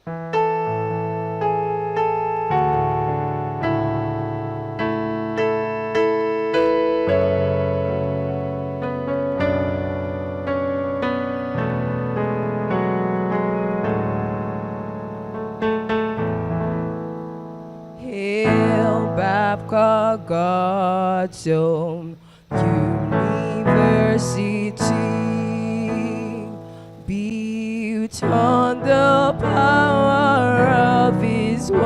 Hail Babcock, God's own university, built on the power of His word.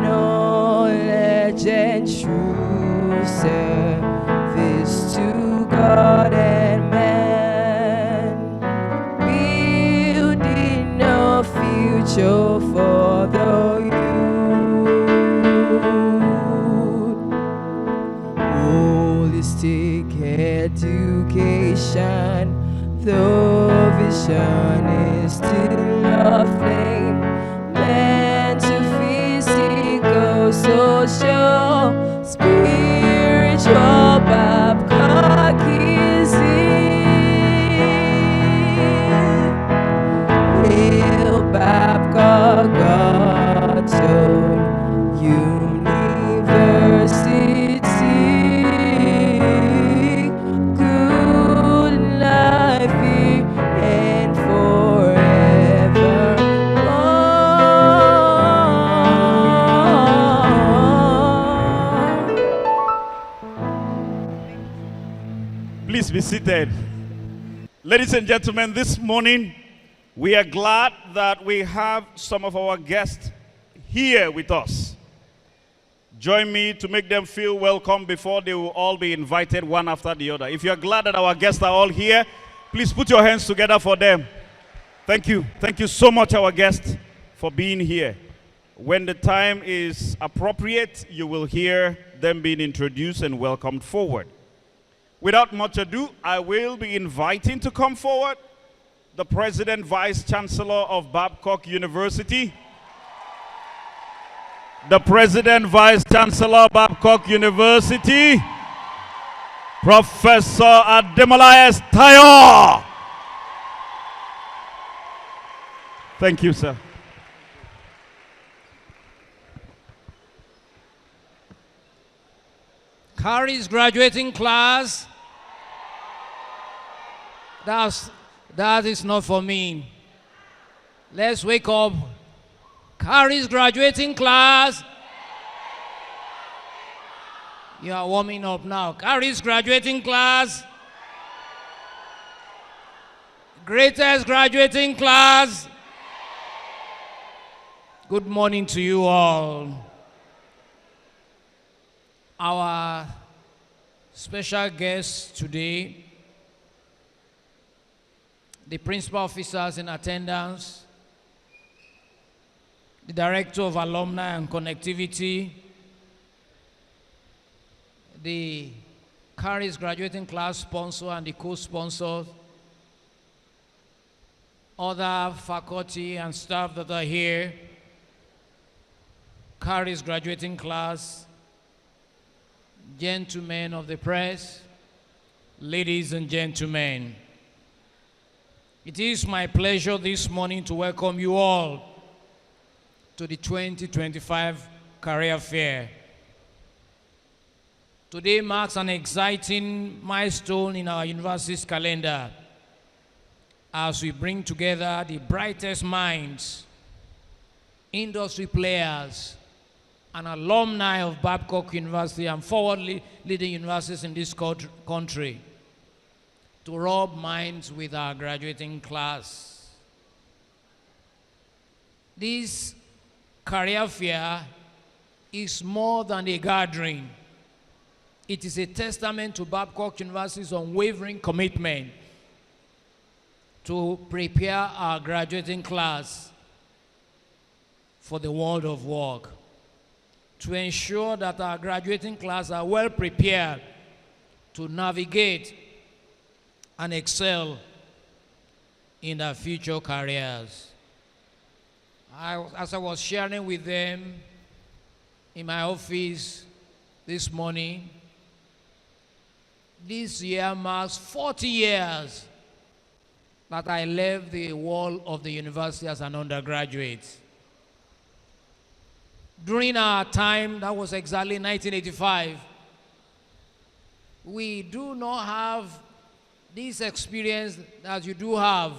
Knowledge and true service to God and man, building a future for the youth. Holistic education, the vision is still a flame, meant to physical, social, spiritual. Babcock is it. Hail Babcock, God's own university, good life here and forevermore. Please be seated. Ladies and gentlemen, this morning we are glad that we have some of our guests here with us. Join me to make them feel welcome before they will all be invited one after the other. If you are glad that our guests are all here, please put your hands together for them. Thank you. Thank you so much, our guests, for being here. When the time is appropriate, you will hear them being introduced and welcomed forward. Without much ado, I will be inviting to come forward the President Vice Chancellor of Babcock University, the President Vice Chancellor of Babcock University, Professor Ademola Tayo. Thank you, sir. Carrie's graduating class. That is not for me. Let's wake up. Carrie's graduating class. You are warming up now. Carrie's graduating class. Greatest graduating class. Good morning to you all. Our special guests today, the principal officers in attendance, the Director of Alumni and Connectivity, the Carrie's graduating class sponsor and the co-sponsors, other faculty and staff that are here, Carrie's graduating class, gentlemen of the press, ladies and gentlemen. It is my pleasure this morning to welcome you all to the 2025 Career Fair. Today marks an exciting milestone in our university's calendar as we bring together the brightest minds, industry players, and alumni of Babcock University and forward-leading universities in this country to rub minds with our graduating class. This career fair is more than a gathering. It is a testament to Babcock University's unwavering commitment to prepare our graduating class for the world of work, to ensure that our graduating class are well prepared to navigate and excel in their future careers. As I was sharing with them in my office this morning, this year marks 40 years that I left the wall of the university as an undergraduate. During our time, that was exactly 1985, we do not have this experience that you do have,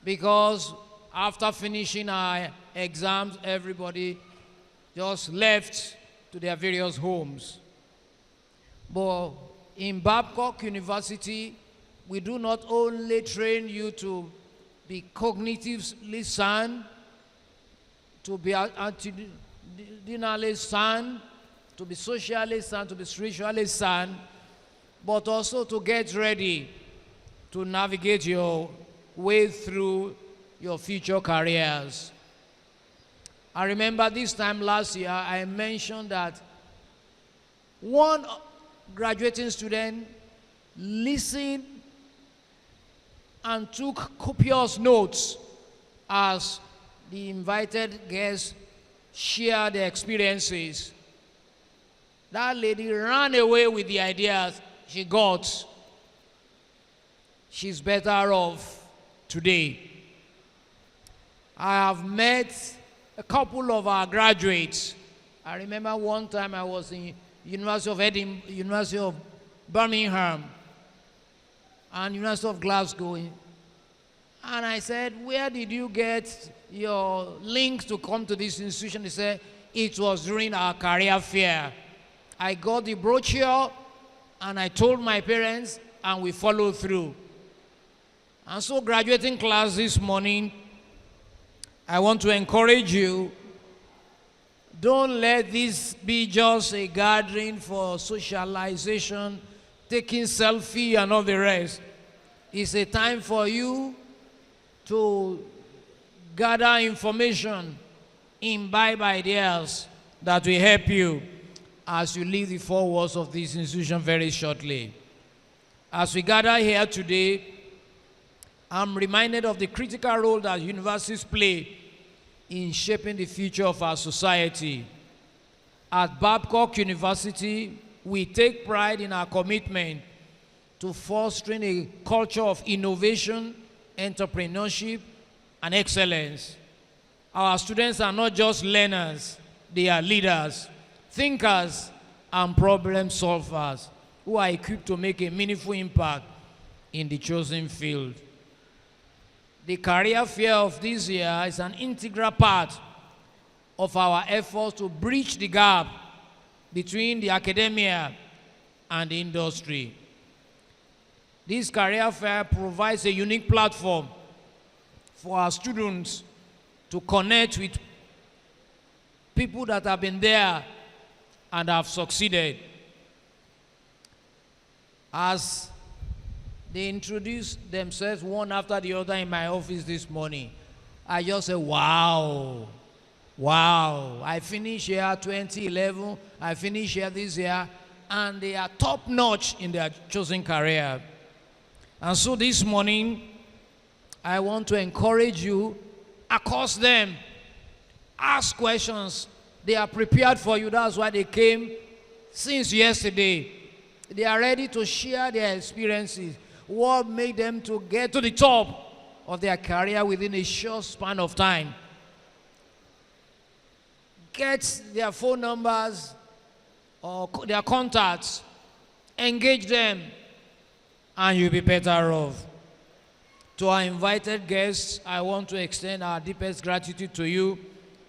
because after finishing our exams, everybody just left to their various homes. But in Babcock University, we do not only train you to be cognitively sound, to be attitudinally sound, to be socially sound, to be spiritually sound, but also to get ready to navigate your way through your future careers. I remember this time last year, I mentioned that one graduating student listened and took copious notes as the invited guests shared their experiences. That lady ran away with the ideas she got. She's better off today. I have met a couple of our graduates. I remember one time I was in University of Birmingham and University of Glasgow. And I said, where did you get your link to come to this institution? They said, it was during our career fair. I got the brochure and I told my parents and we followed through. And so graduating class this morning, I want to encourage you, don't let this be just a gathering for socialization, taking selfie and all the rest. It's a time for you to gather information, imbibe ideas that will help you as you leave the four walls of this institution very shortly. As we gather here today, I'm reminded of the critical role that universities play in shaping the future of our society. At Babcock University, we take pride in our commitment to fostering a culture of innovation, entrepreneurship, and excellence. Our students are not just learners, they are leaders, thinkers, and problem solvers who are equipped to make a meaningful impact in the chosen field. The career fair of this year is an integral part of our efforts to bridge the gap between the academia and the industry. This career fair provides a unique platform for our students to connect with people that have been there and have succeeded. As they introduced themselves one after the other in my office this morning, I just said, wow, wow. I finished here 2011, I finished here this year, and they are top-notch in their chosen career. And so this morning, I want to encourage you, accost them, ask questions. They are prepared for you. That's why they came since yesterday. They are ready to share their experiences, what made them to get to the top of their career within a short span of time. Get their phone numbers or their contacts, engage them, and you'll be better off. To our invited guests, I want to extend our deepest gratitude to you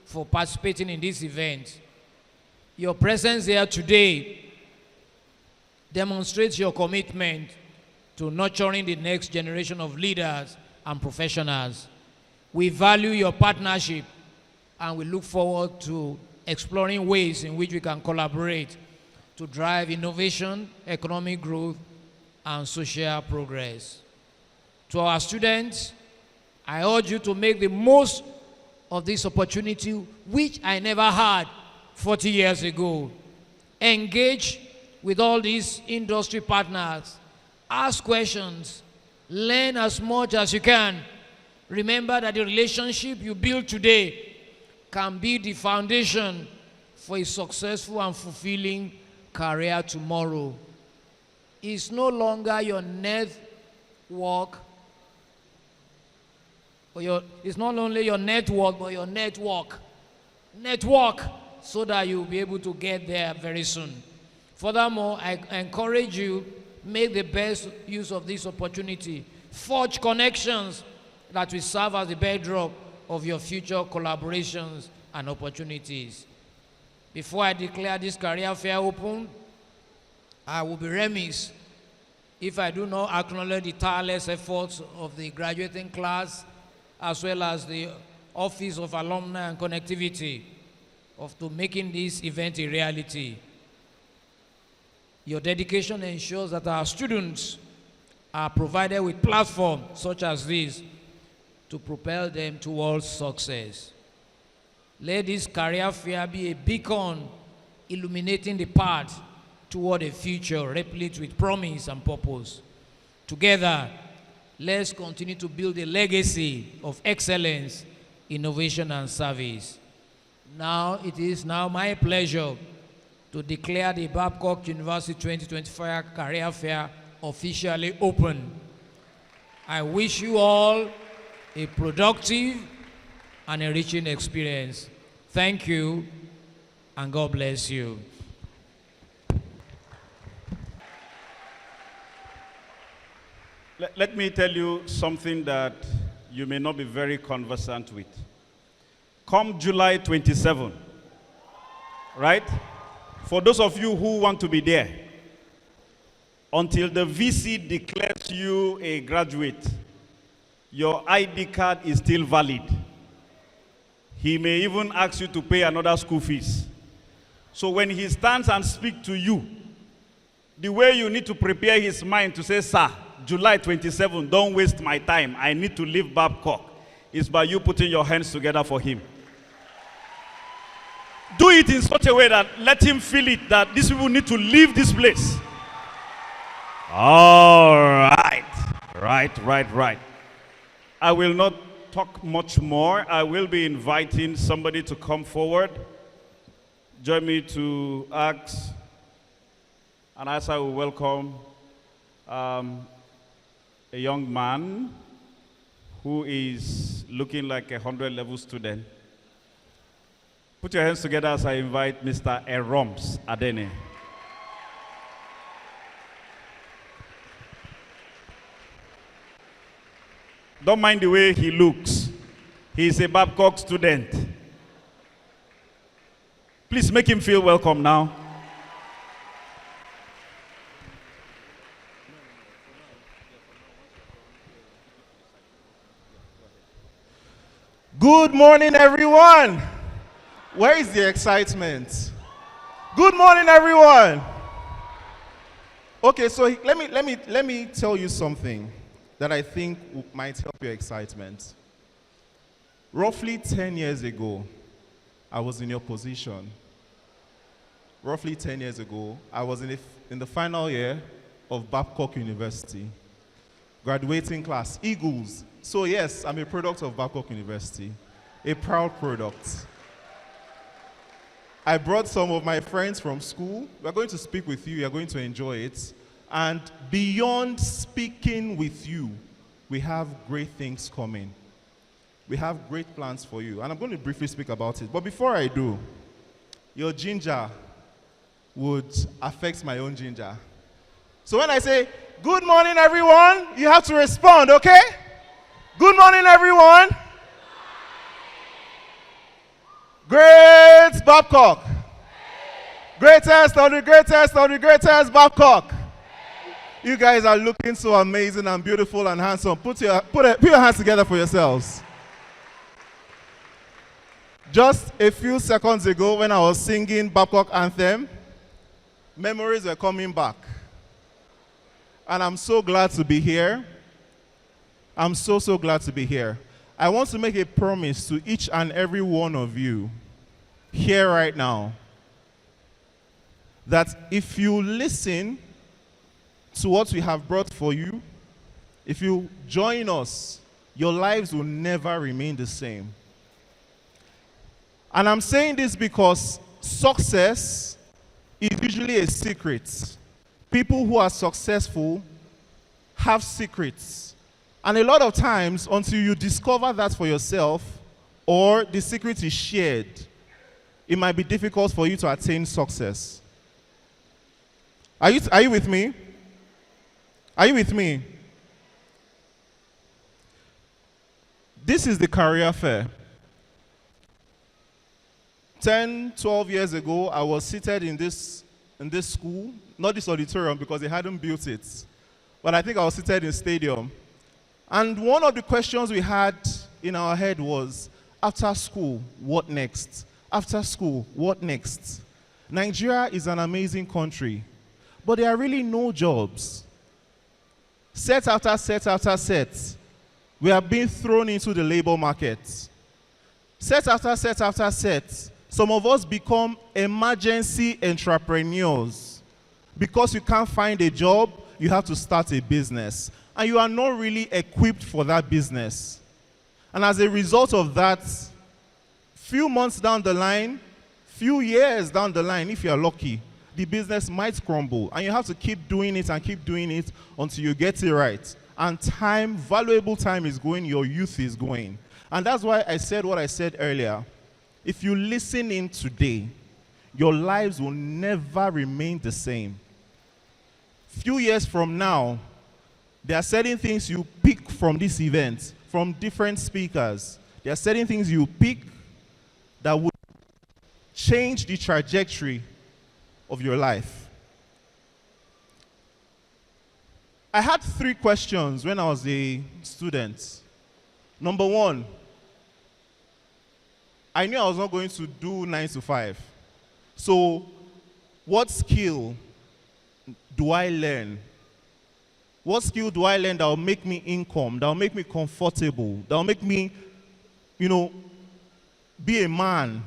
for participating in this event. Your presence here today demonstrates your commitment to nurturing the next generation of leaders and professionals. We value your partnership and we look forward to exploring ways in which we can collaborate to drive innovation, economic growth, and social progress. To our students, I urge you to make the most of this opportunity, which I never had 40 years ago. Engage with all these industry partners. Ask questions. Learn as much as you can. Remember that the relationship you build today can be the foundation for a successful and fulfilling career tomorrow. It's no longer your net work. It's not only your network, but your network. Network, so that you'll be able to get there very soon. Furthermore, I encourage you, make the best use of this opportunity. Forge connections that will serve as the bedrock of your future collaborations and opportunities. Before I declare this career fair open, I will be remiss if I do not acknowledge the tireless efforts of the graduating class, as well as the Office of Alumni and Connectivity, to making this event a reality. Your dedication ensures that our students are provided with platforms such as this to propel them towards success. Let this career fair be a beacon illuminating the path toward a future replete with promise and purpose. Together, let's continue to build a legacy of excellence, innovation, and service. Now, it is now my pleasure to declare the Babcock University 2025 Career Fair officially open. I wish you all a productive and enriching experience. Thank you, and God bless you. Let me tell you something that you may not be very conversant with. Come July 27, right? For those of you who want to be there, until the VC declares you a graduate, your ID card is still valid. He may even ask you to pay another school fees. So when he stands and speaks to you, the way you need to prepare his mind to say, sir, July 27, don't waste my time, I need to leave Babcock, is by you putting your hands together for him. Do it in such a way that let him feel it, that these people need to leave this place. All right. Right. I will not talk much more. I will be inviting somebody to come forward. Join me to ask, and as I will welcome a young man who is looking like a 100-level student. Put your hands together as I invite Mr. Eroms Adene. Don't mind the way he looks. He's a Babcock student. Please make him feel welcome now. Good morning, everyone. Where is the excitement? Good morning, everyone. Okay, so let me tell you something that I think might help your excitement. Roughly 10 years ago, I was in your position. Roughly 10 years ago, I was in the final year of Babcock University, graduating class, Eagles. So yes, I'm a product of Babcock University, a proud product. I brought some of my friends from school. We're going to speak with you. You're going to enjoy it. And beyond speaking with you, we have great things coming. We have great plans for you. And I'm going to briefly speak about it. But before I do, your ginger would affect my own ginger. So when I say, good morning, everyone, you have to respond, okay? Good morning, everyone. Great Babcock. Greatest of the greatest of the greatest Babcock. You guys are looking so amazing and beautiful and handsome. Put your hands together for yourselves. Just a few seconds ago when I was singing Babcock Anthem, memories were coming back. And I'm so glad to be here. I'm so glad to be here. I want to make a promise to each and every one of you here right now that if you listen to what we have brought for you, if you join us, your lives will never remain the same. And I'm saying this because success is usually a secret. People who are successful have secrets. And a lot of times, until you discover that for yourself, or the secret is shared, it might be difficult for you to attain success. Are you with me? Are you with me? This is the career fair. 10, 12 years ago, I was seated in this school, not this auditorium because they hadn't built it, but I think I was seated in stadium. And one of the questions we had in our head was, after school, what next? After school, what next? Nigeria is an amazing country, but there are really no jobs. Set after set after set, we are being thrown into the labor market. Set after set after set, some of us become emergency entrepreneurs. Because you can't find a job, you have to start a business. And you are not really equipped for that business. And as a result of that, few months down the line, few years down the line, if you're lucky, the business might crumble. And you have to keep doing it until you get it right. And time, valuable time is going, your youth is going. And that's why I said what I said earlier. If you listen in today, your lives will never remain the same. Few years from now, there are certain things you pick from this event, from different speakers. There are certain things you pick that would change the trajectory of your life. I had 3 questions when I was a student. Number 1, I knew I was not going to do 9 to 5. So, what skill do I learn? What skill do I learn that will make me income, that will make me comfortable, that will make me, be a man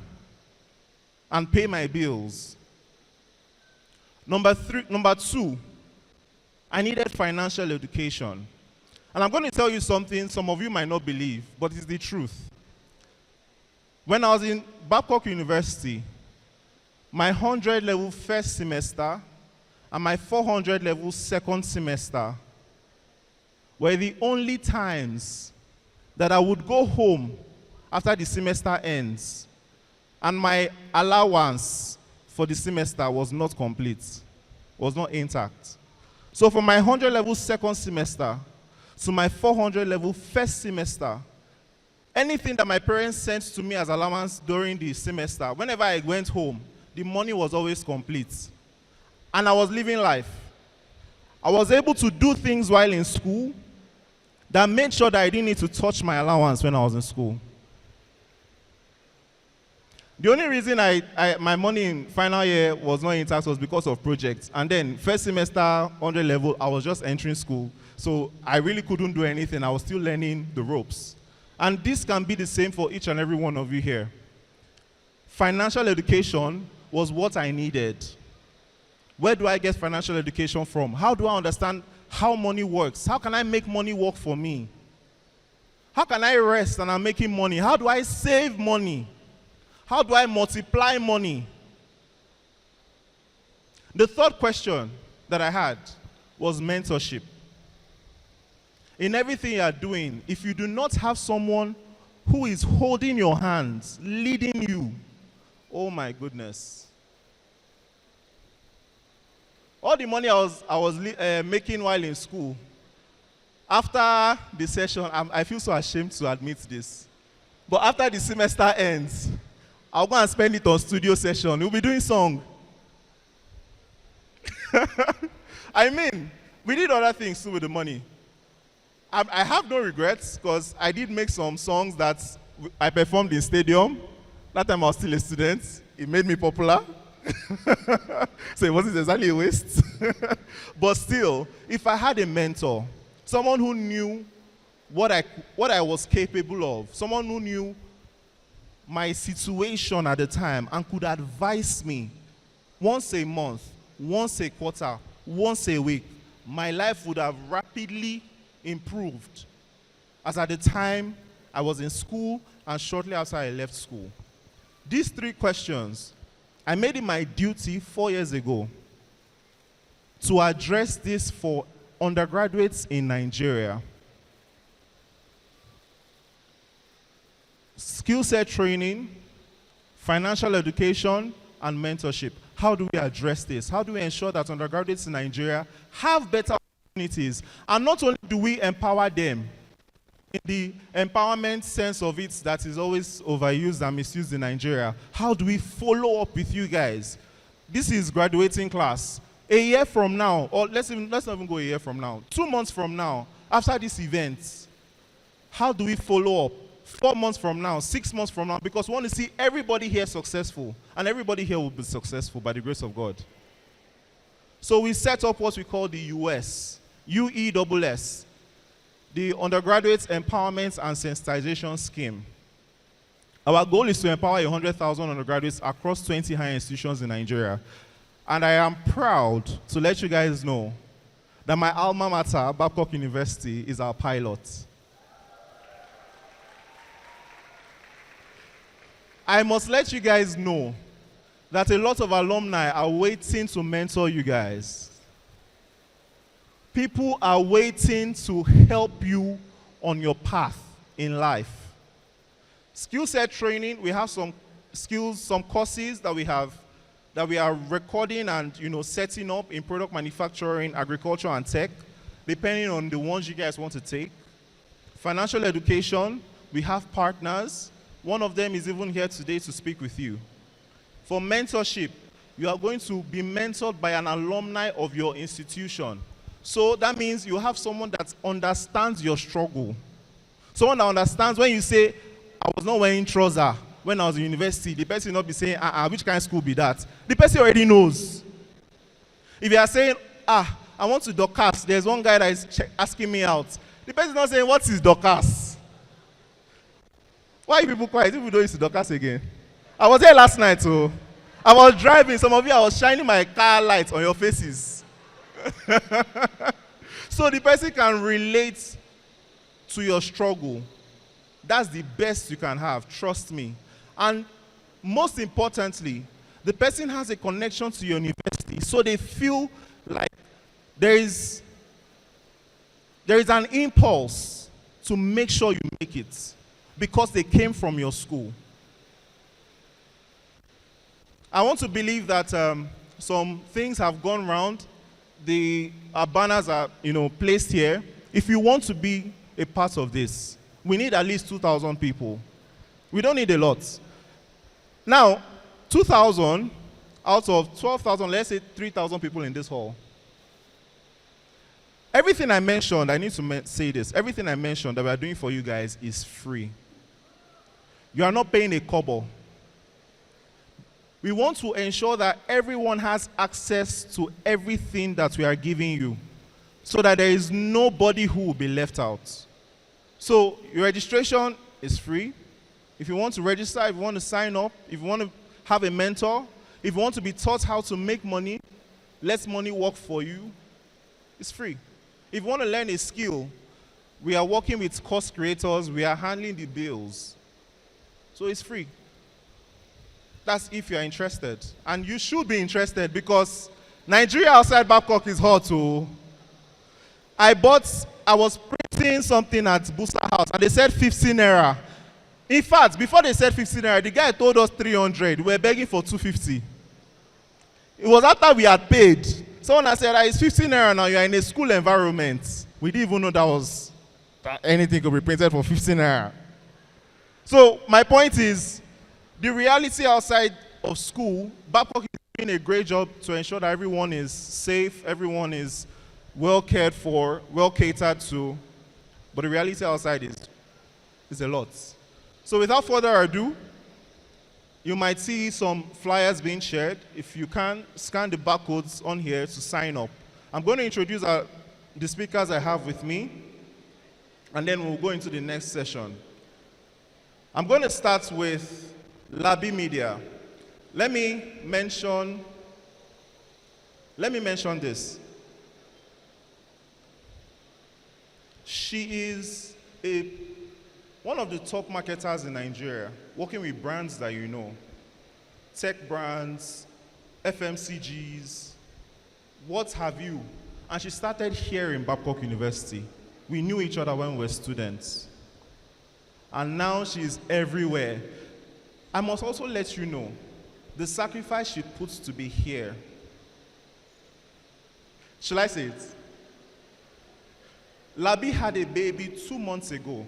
and pay my bills? Number 2, I needed financial education. And I'm going to tell you something some of you might not believe, but it's the truth. When I was in Babcock University, my 100 level first semester and my 400 level second semester were the only times that I would go home after the semester ends and my allowance for the semester was not complete, was not intact. So from my 100 level second semester to my 400 level first semester, anything that my parents sent to me as allowance during the semester, whenever I went home, the money was always complete. And I was living life. I was able to do things while in school that made sure that I didn't need to touch my allowance when I was in school. The only reason my money in final year was not intact was because of projects. And then first semester, 100 level, I was just entering school. So I really couldn't do anything. I was still learning the ropes. And this can be the same for each and every one of you here. Financial education was what I needed. Where do I get financial education from? How do I understand how money works? How can I make money work for me? How can I rest and I'm making money? How do I save money? How do I multiply money? The third question that I had was mentorship. In everything you are doing, if you do not have someone who is holding your hands, leading you, oh my goodness. All the money I was making while in school, after the session, I feel so ashamed to admit this, but after the semester ends, I'll go and spend it on studio session. We'll be doing song. I mean, we did other things too with the money. I have no regrets because I did make some songs that I performed in stadium. That time I was still a student. It made me popular. So it wasn't exactly a waste. But still, if I had a mentor, someone who knew what I was capable of, someone who knew my situation at the time and could advise me once a month, once a quarter, once a week, my life would have rapidly improved as at the time I was in school and shortly after I left school. These 3 questions, I made it my duty 4 years ago to address this for undergraduates in Nigeria, skill set training, financial education, and mentorship. How do we address this? How do we ensure that undergraduates in Nigeria have better opportunities? And not only do we empower them, in the empowerment sense of it that is always overused and misused in Nigeria, how do we follow up with you guys? This is graduating class. A year from now, or let's not even go a year from now, 2 months from now, after this event, how do we follow up? 4 months from now, 6 months from now, because we want to see everybody here successful, and everybody here will be successful by the grace of God. So we set up what we call the UESS, the Undergraduates Empowerment and Sensitization Scheme. Our goal is to empower 100,000 undergraduates across 20 higher institutions in Nigeria. And I am proud to let you guys know that my alma mater, Babcock University, is our pilot. I must let you guys know that a lot of alumni are waiting to mentor you guys. People are waiting to help you on your path in life. Skill set training, we have some skills, some courses that we are recording and setting up in product manufacturing, agriculture, and tech, depending on the ones you guys want to take. Financial education, we have partners. One of them is even here today to speak with you. For mentorship, you are going to be mentored by an alumni of your institution. So that means you have someone that understands your struggle. Someone that understands when you say, I was not wearing trousers when I was in university, the person will not be saying, which kind of school be that? The person already knows. If you are saying, I want to Dorcas, there's one guy that is asking me out. The person is not saying, what is Dorcas? Why are people quiet if we don't use Dorcas again? I was there last night, so I was driving. Some of you, I was shining my car lights on your faces. So the person can relate to your struggle. That's the best you can have, trust me. And most importantly, the person has a connection to your university, so they feel like there is an impulse to make sure you make it because they came from your school. I want to believe that some things have gone round. Our banners are placed here. If you want to be a part of this, we need at least 2,000 people. We don't need a lot. Now, 2,000 out of 12,000, let's say 3,000 people in this hall. Everything I mentioned, I need to say this, everything I mentioned that we are doing for you guys is free. You are not paying a kobo. We want to ensure that everyone has access to everything that we are giving you, so that there is nobody who will be left out. So your registration is free. If you want to register, if you want to sign up, if you want to have a mentor, if you want to be taught how to make money, let money work for you, it's free. If you want to learn a skill, we are working with course creators, we are handling the bills. So it's free. That's if you're interested. And you should be interested because Nigeria outside Babcock is hot too. I was printing something at Booster House and they said 15 naira. In fact, before they said 15 naira, the guy told us 300. We were begging for 250. It was after we had paid. Someone had said, it's 15 naira now, you're in a school environment. We didn't even know that anything could be printed for 15 naira. So my point is, the reality outside of school, Babcock is doing a great job to ensure that everyone is safe, everyone is well cared for, well catered to. But the reality outside is a lot. So without further ado, you might see some flyers being shared. If you can, scan the barcodes on here to sign up. I'm going to introduce the speakers I have with me, and then we'll go into the next session. I'm going to start with Labi Media. Let me mention this. She is one of the top marketers in Nigeria, working with brands that you know. Tech brands, FMCGs, what have you. And she started here in Babcock University. We knew each other when we were students. And now she's everywhere. I must also let you know, the sacrifice she puts to be here. Shall I say it? Labi had a baby 2 months ago.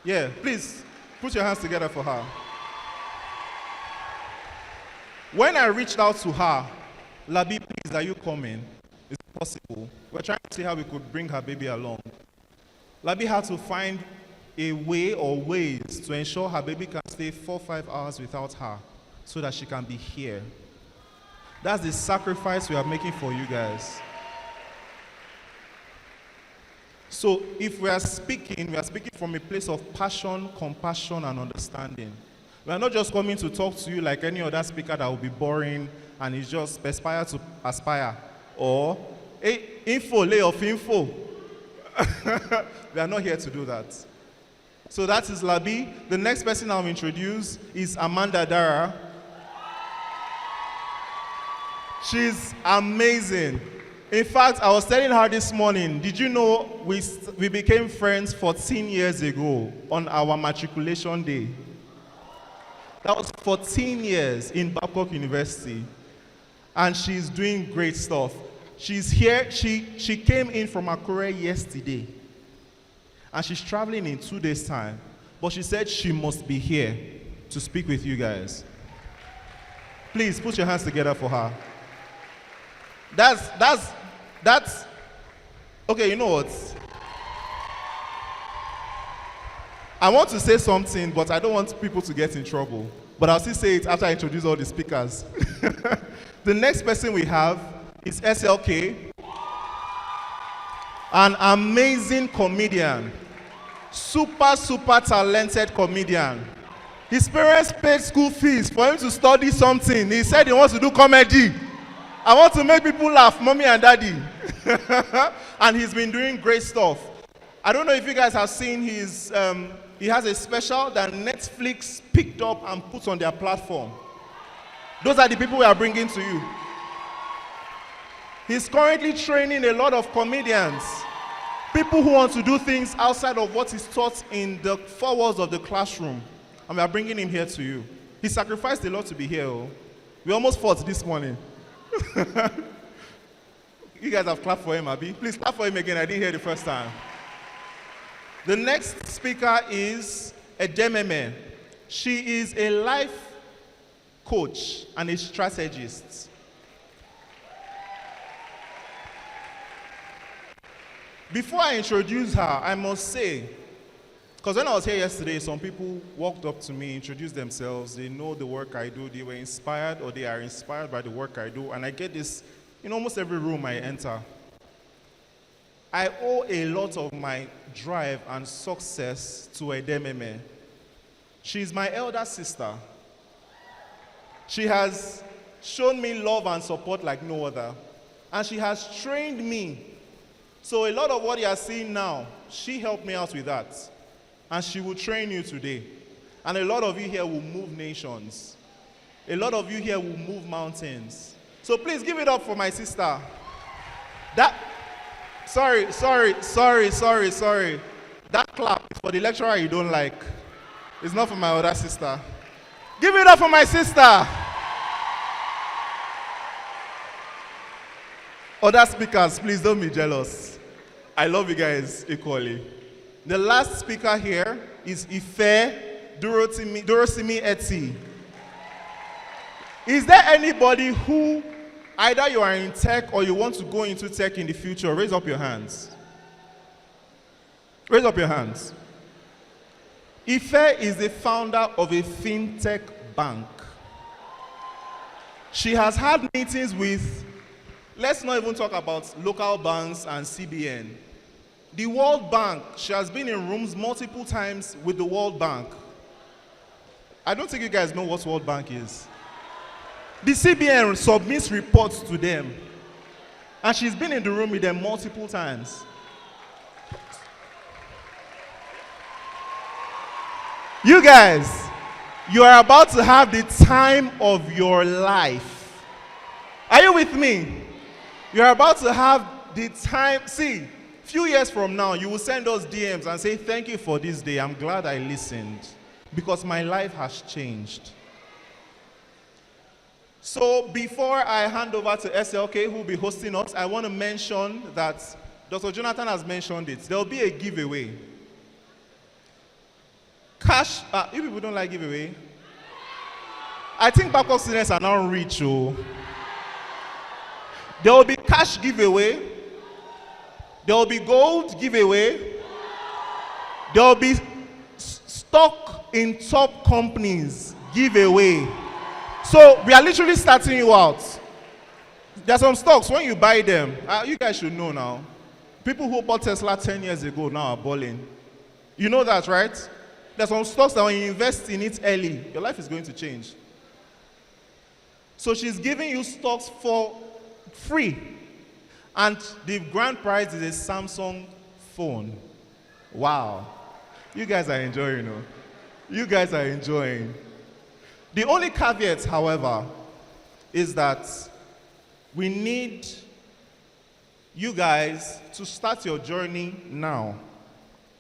Yeah, please, put your hands together for her. When I reached out to her, Labi, please, are you coming? Is it possible? We're trying to see how we could bring her baby along. Labi had to find a way or ways to ensure her baby can stay 4 or 5 hours without her so that she can be here. That's the sacrifice we are making for you guys. So if we are speaking from a place of passion, compassion, and understanding. We are not just coming to talk to you like any other speaker that will be boring and is just aspire to aspire. Or, hey, info, lay of info. We are not here to do that. So that is Labi. The next person I'll introduce is Amanda Dara. She's amazing. In fact, I was telling her this morning, did you know we became friends 14 years ago on our matriculation day? That was 14 years in Babcock University. And she's doing great stuff. She's here. She came in from Akure yesterday. And she's traveling in 2 days' time. But she said she must be here to speak with you guys. Please put your hands together for her. That's okay, you know what? I want to say something, but I don't want people to get in trouble. But I'll still say it after I introduce all the speakers. The next person we have is SLK, an amazing comedian, super talented comedian. His parents paid school fees for him to study something. He said he wants to do comedy. I want to make people laugh, mommy and daddy. And he's been doing great stuff. I don't know if you guys have seen his, he has a special that Netflix picked up and put on their platform. Those are the people we are bringing to you. He's currently training a lot of comedians, people who want to do things outside of what is taught in the 4 walls of the classroom. And we are bringing him here to you. He sacrificed a lot to be here. Oh. We almost fought this morning. You guys have clapped for him, Abi. Please clap for him again. I didn't hear the first time. The next speaker is Edememe. She is a life coach and a strategist. Before I introduce her, I must say, because when I was here yesterday, some people walked up to me, introduced themselves. They know the work I do. They were inspired or they are inspired by the work I do. And I get this in almost every room I enter. I owe a lot of my drive and success to Edememe. She's my elder sister. She has shown me love and support like no other. And she has trained me. So a lot of what you are seeing now, she helped me out with that. And she will train you today. And a lot of you here will move nations. A lot of you here will move mountains. So please give it up for my sister. Sorry. That clap is for the lecturer you don't like. It's not for my other sister. Give it up for my sister. Other speakers, please don't be jealous. I love you guys equally. The last speaker here is Ife Dorosimi Eti. Is there anybody who, either you are in tech or you want to go into tech in the future? Raise up your hands. Raise up your hands. Ife is the founder of a fintech bank. She has had meetings with, let's not even talk about local banks and CBN. The World Bank, she has been in rooms multiple times with the World Bank. I don't think you guys know what World Bank is. The CBN submits reports to them. And she's been in the room with them multiple times. You guys, you are about to have the time of your life. Are you with me? You're about to have the time. See, few years from now, you will send us DMs and say, thank you for this day. I'm glad I listened because my life has changed. So before I hand over to SLK, who will be hosting us, I want to mention that Dr. Jonathan has mentioned it. There will be a giveaway. Cash, if people don't like giveaway, I think Babcock students are now rich. Oh. There will be cash giveaway. There will be gold giveaway. There will be stock in top companies giveaway. So we are literally starting you out. There are some stocks, when you buy them, you guys should know now. People who bought Tesla 10 years ago now are balling. You know that, right? There's some stocks that when you invest in it early, your life is going to change. So she's giving you stocks for free. And the grand prize is a Samsung phone. Wow. You guys are enjoying, you know. You guys are enjoying. The only caveat, however, is that we need you guys to start your journey now.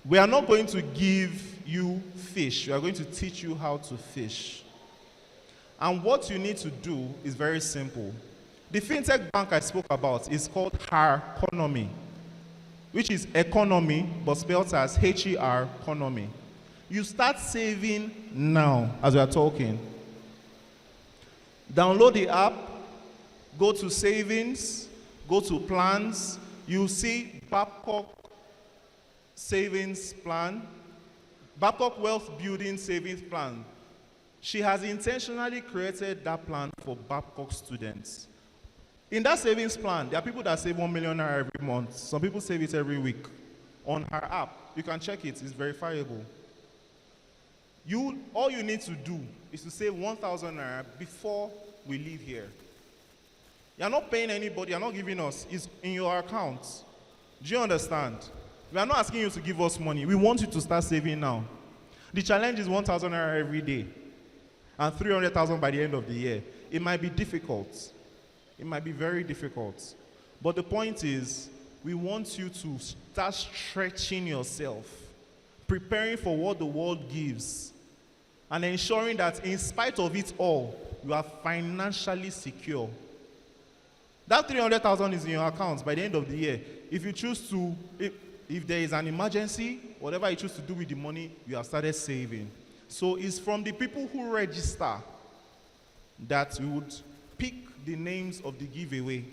We are not going to give you fish. We are going to teach you how to fish. And what you need to do is very simple. The fintech bank I spoke about is called Economy, which is economy, but spelled as Her economy. You start saving now as we are talking. Download the app, go to savings, go to plans. You'll see Babcock savings plan, Babcock wealth building savings plan. She has intentionally created that plan for Babcock students. In that savings plan, there are people that save 1 million naira every month. Some people save it every week. On her app, you can check it, it's verifiable. All you need to do is to save 1,000 naira before we leave here. You're not paying anybody, you're not giving us, it's in your account. Do you understand? We are not asking you to give us money. We want you to start saving now. The challenge is 1,000 naira every day and 300,000 by the end of the year. It might be difficult. It might be very difficult. But the point is, we want you to start stretching yourself, preparing for what the world gives, and ensuring that in spite of it all, you are financially secure. That 300,000 is in your account by the end of the year. If you choose to, if there is an emergency, whatever you choose to do with the money, you have started saving. So it's from the people who register that we would pick the names of the giveaway,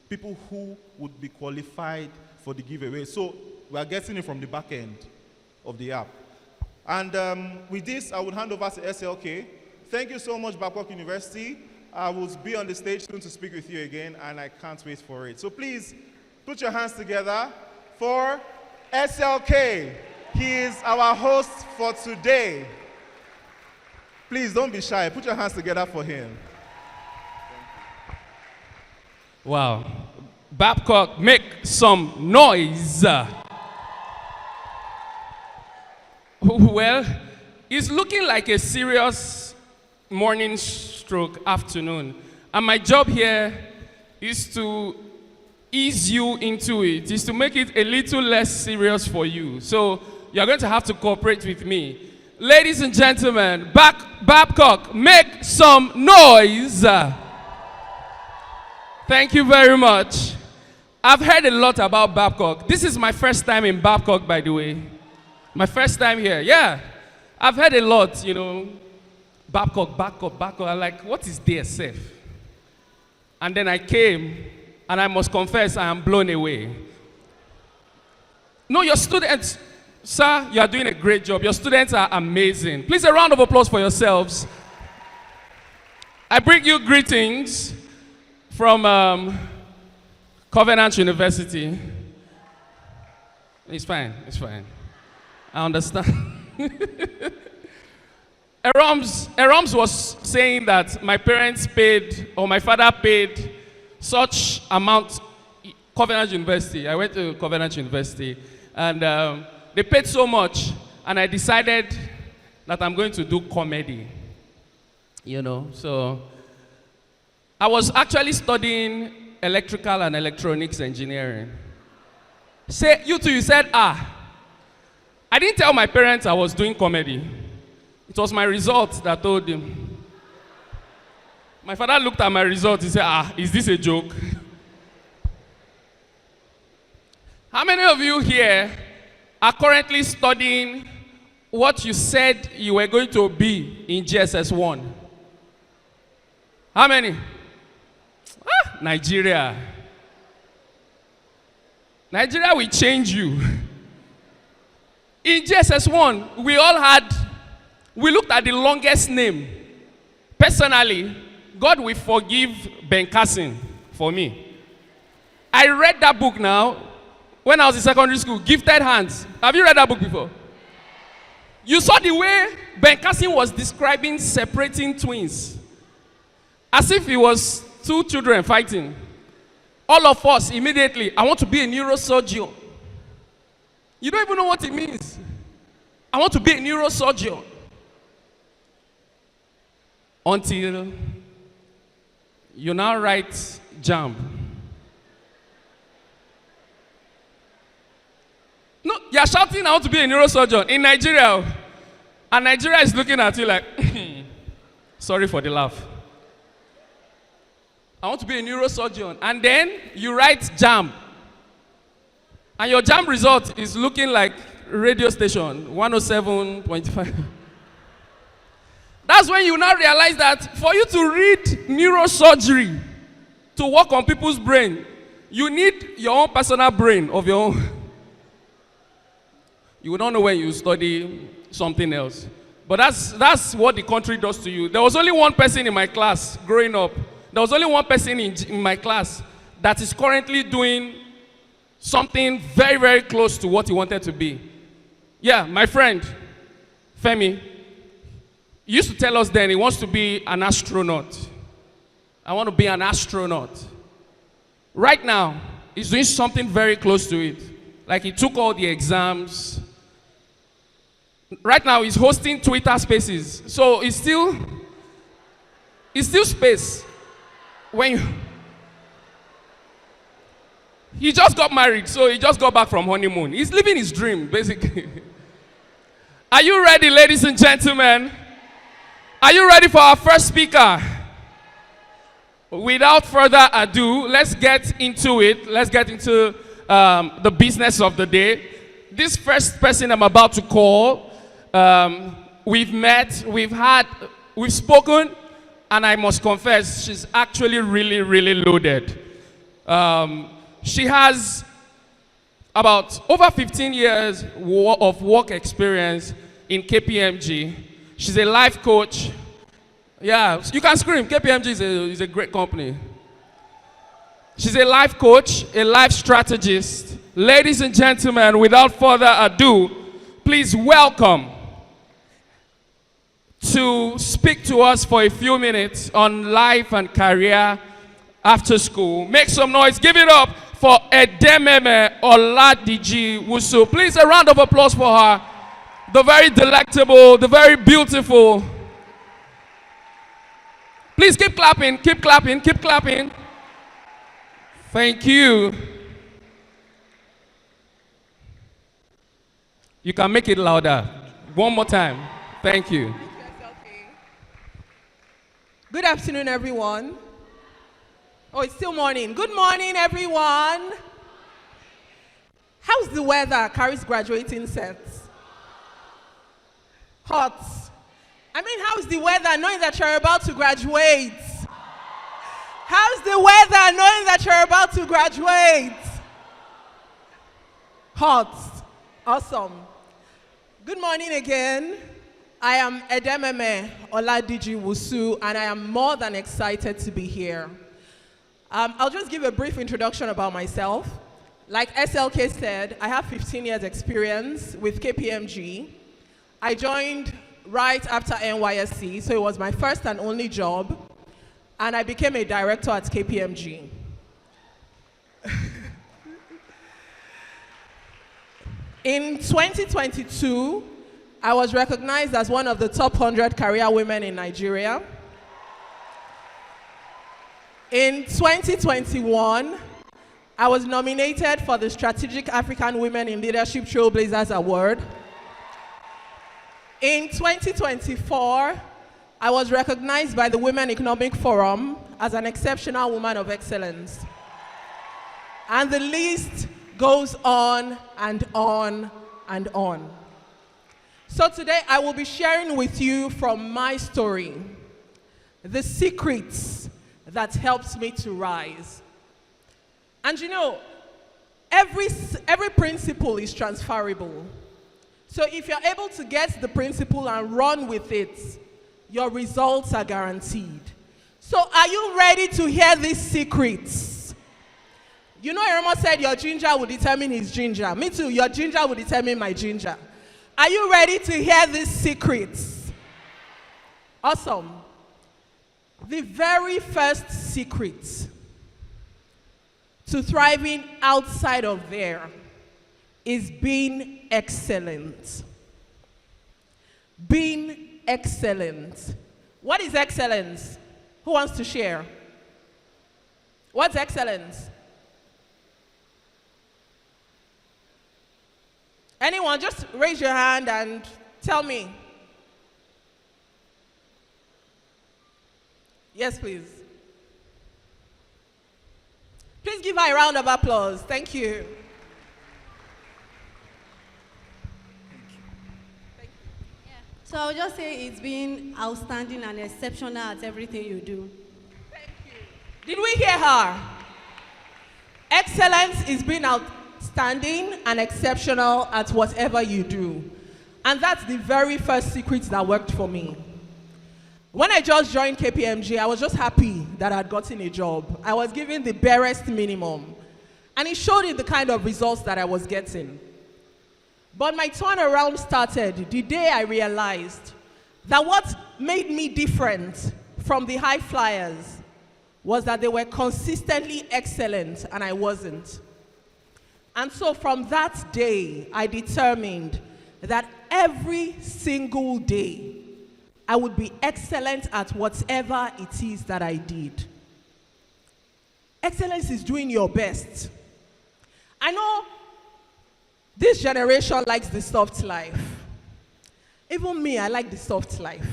people who would be qualified for the giveaway. So we are getting it from the back end of the app. And with this, I would hand over to SLK. Thank you so much, Babcock University. I will be on the stage soon to speak with you again, and I can't wait for it. So please, put your hands together for SLK. He is our host for today. Please, don't be shy. Put your hands together for him. Wow. Babcock, make some noise. Well, it's looking like a serious morning stroke afternoon. And my job here is to ease you into it, is to make it a little less serious for you. So you're going to have to cooperate with me. Ladies and gentlemen, Babcock, make some noise. Thank you very much. I've heard a lot about Babcock. This is my first time in Babcock, by the way. My first time here, yeah. I've heard a lot, you know, Babcock. I'm like, what is DSF? And then I came, and I must confess, I am blown away. No, your students, sir, you are doing a great job. Your students are amazing. Please, a round of applause for yourselves. I bring you greetings from Covenant University. It's fine, it's fine. I understand. Eroms was saying that my parents paid, or my father paid such amount, Covenant University. I went to Covenant University, and they paid so much, and I decided that I'm going to do comedy. You know, so I was actually studying electrical and electronics engineering. Say, you two, you said, ah. I didn't tell my parents I was doing comedy. It was my results that told them. My father looked at my results, he said, ah, is this a joke? How many of you here are currently studying what you said you were going to be in GSS 1? How many? Ah, Nigeria. Nigeria will change you. In GSS 1, we looked at the longest name. Personally, God will forgive Ben Carson for me. I read that book now when I was in secondary school, Gifted Hands. Have you read that book before? You saw the way Ben Carson was describing separating twins. As if it was two children fighting. All of us immediately, I want to be a neurosurgeon. You don't even know what it means. I want to be a neurosurgeon. Until you now write JAMB. No, you're shouting, I want to be a neurosurgeon in Nigeria. And Nigeria is looking at you like, sorry for the laugh. I want to be a neurosurgeon. And then you write JAMB. And your JAMB result is looking like radio station, 107.5. That's when you now realize that for you to read neurosurgery, to work on people's brain, you need your own personal brain of your own. You will not know when you study something else. But that's what the country does to you. There was only one person in my class growing up. There was only one person in my class that is currently doing something very, very close to what he wanted to be. Yeah, my friend, Femi, he used to tell us then he wants to be an astronaut. I want to be an astronaut. Right now, he's doing something very close to it. Like he took all the exams. Right now, he's hosting Twitter Spaces. So it's still space. He just got married, so he just got back from honeymoon. He's living his dream, basically. Are you ready, ladies and gentlemen? Are you ready for our first speaker? Without further ado, let's get into it. Let's get into the business of the day. This first person I'm about to call, we've met, we've spoken, and I must confess, she's actually really, really loaded. She has about over 15 years of work experience in KPMG. She's a life coach. Yeah, you can scream. KPMG is a great company. She's a life coach, a life strategist. Ladies and gentlemen, without further ado, please welcome to speak to us for a few minutes on life and career after school. Make some noise. Give it up for Edememe Oladiji Wusu. Please, a round of applause for her. The very delectable, the very beautiful. Please keep clapping, keep clapping, keep clapping. Thank you. You can make it louder. One more time. Thank you. Good afternoon, everyone. Oh, it's still morning. Good morning, everyone. How's the weather? Carrie's graduating sets. Hot. I mean, how's the weather knowing that you're about to graduate? How's the weather knowing that you're about to graduate? Hot. Awesome. Good morning again. I am Edememe Oladiji Wusu, and I am more than excited to be here. I'll just give a brief introduction about myself. Like SLK said, I have 15 years experience with KPMG. I joined right after NYSC, so it was my first and only job, and I became a director at KPMG. In 2022, I was recognized as one of the top 100 career women in Nigeria. In 2021, I was nominated for the Strategic African Women in Leadership Trailblazers Award. In 2024, I was recognized by the Women Economic Forum as an exceptional woman of excellence. And the list goes on and on and on. So today I will be sharing with you from my story the secrets that helped me to rise. And you know, every principle is transferable. So if you're able to get the principle and run with it, your results are guaranteed. So are you ready to hear these secrets? You know, Irma said your ginger will determine his ginger. Me too, your ginger will determine my ginger. Are you ready to hear these secrets? Awesome. The very first secret to thriving outside of there is being excellent. Being excellent. What is excellence? Who wants to share? What's excellence? Anyone, just raise your hand and tell me. Yes, please. Please give her a round of applause. Thank you. So I would just say it's been outstanding and exceptional at everything you do. Thank you. Did we hear her? Excellence is being outstanding and exceptional at whatever you do. And that's the very first secret that worked for me. When I just joined KPMG, I was just happy that I'd gotten a job. I was given the barest minimum. And it showed in the kind of results that I was getting. But my turnaround started the day I realized that what made me different from the high flyers was that they were consistently excellent and I wasn't. And so from that day, I determined that every single day, I would be excellent at whatever it is that I did. Excellence is doing your best. I know this generation likes the soft life. Even me, I like the soft life.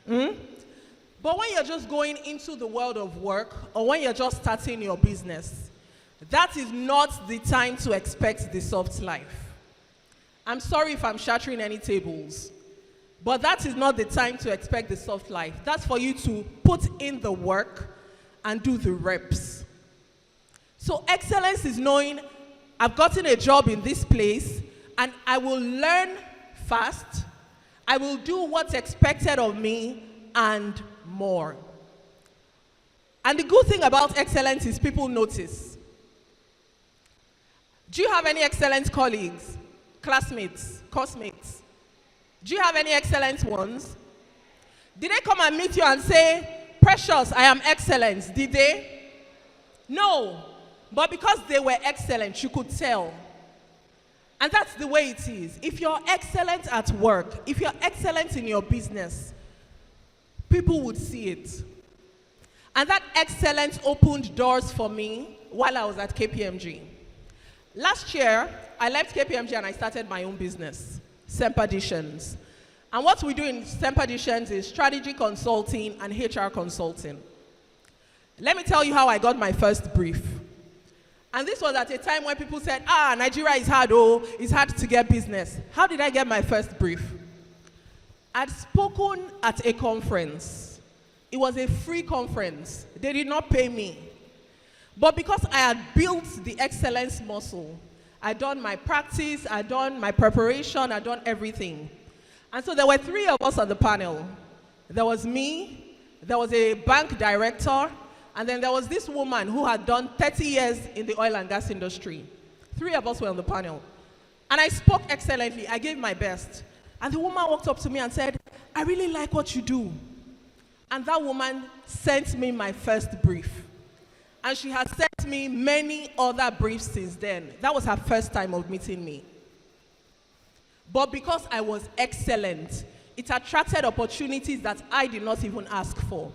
But when you're just going into the world of work, or when you're just starting your business, that is not the time to expect the soft life. I'm sorry if I'm shattering any tables, but that is not the time to expect the soft life. That's for you to put in the work and do the reps. So excellence is knowing I've gotten a job in this place and I will learn fast. I will do what's expected of me and more. And the good thing about excellence is people notice. Do you have any excellent colleagues, classmates, course-mates? Do you have any excellent ones? Did they come and meet you and say, Precious, I am excellent? Did they? No. But because they were excellent, you could tell. And that's the way it is. If you're excellent at work, if you're excellent in your business, people would see it. And that excellence opened doors for me while I was at KPMG. Last year, I left KPMG and I started my own business, Sempaditions. And what we do in Sempaditions is strategy consulting and HR consulting. Let me tell you how I got my first brief. And this was at a time when people said, Nigeria is hard, it's hard to get business. How did I get my first brief? I'd spoken at a conference. It was a free conference. They did not pay me. But because I had built the excellence muscle, I'd done my practice, I'd done my preparation, I'd done everything. And so there were 3 of us on the panel. There was me, there was a bank director, and then there was this woman who had done 30 years in the oil and gas industry. 3 of us were on the panel. And I spoke excellently. I gave my best. And the woman walked up to me and said, I really like what you do. And that woman sent me my first brief. And she has sent me many other briefs since then. That was her first time of meeting me. But because I was excellent, it attracted opportunities that I did not even ask for.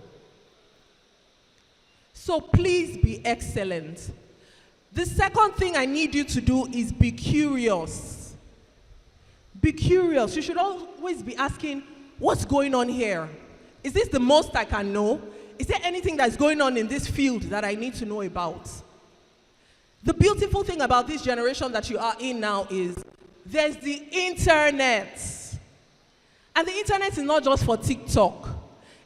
So please be excellent. The second thing I need you to do is be curious. Be curious. You should always be asking, what's going on here? Is this the most I can know? Is there anything that's going on in this field that I need to know about? The beautiful thing about this generation that you are in now is there's the internet. And the internet is not just for TikTok.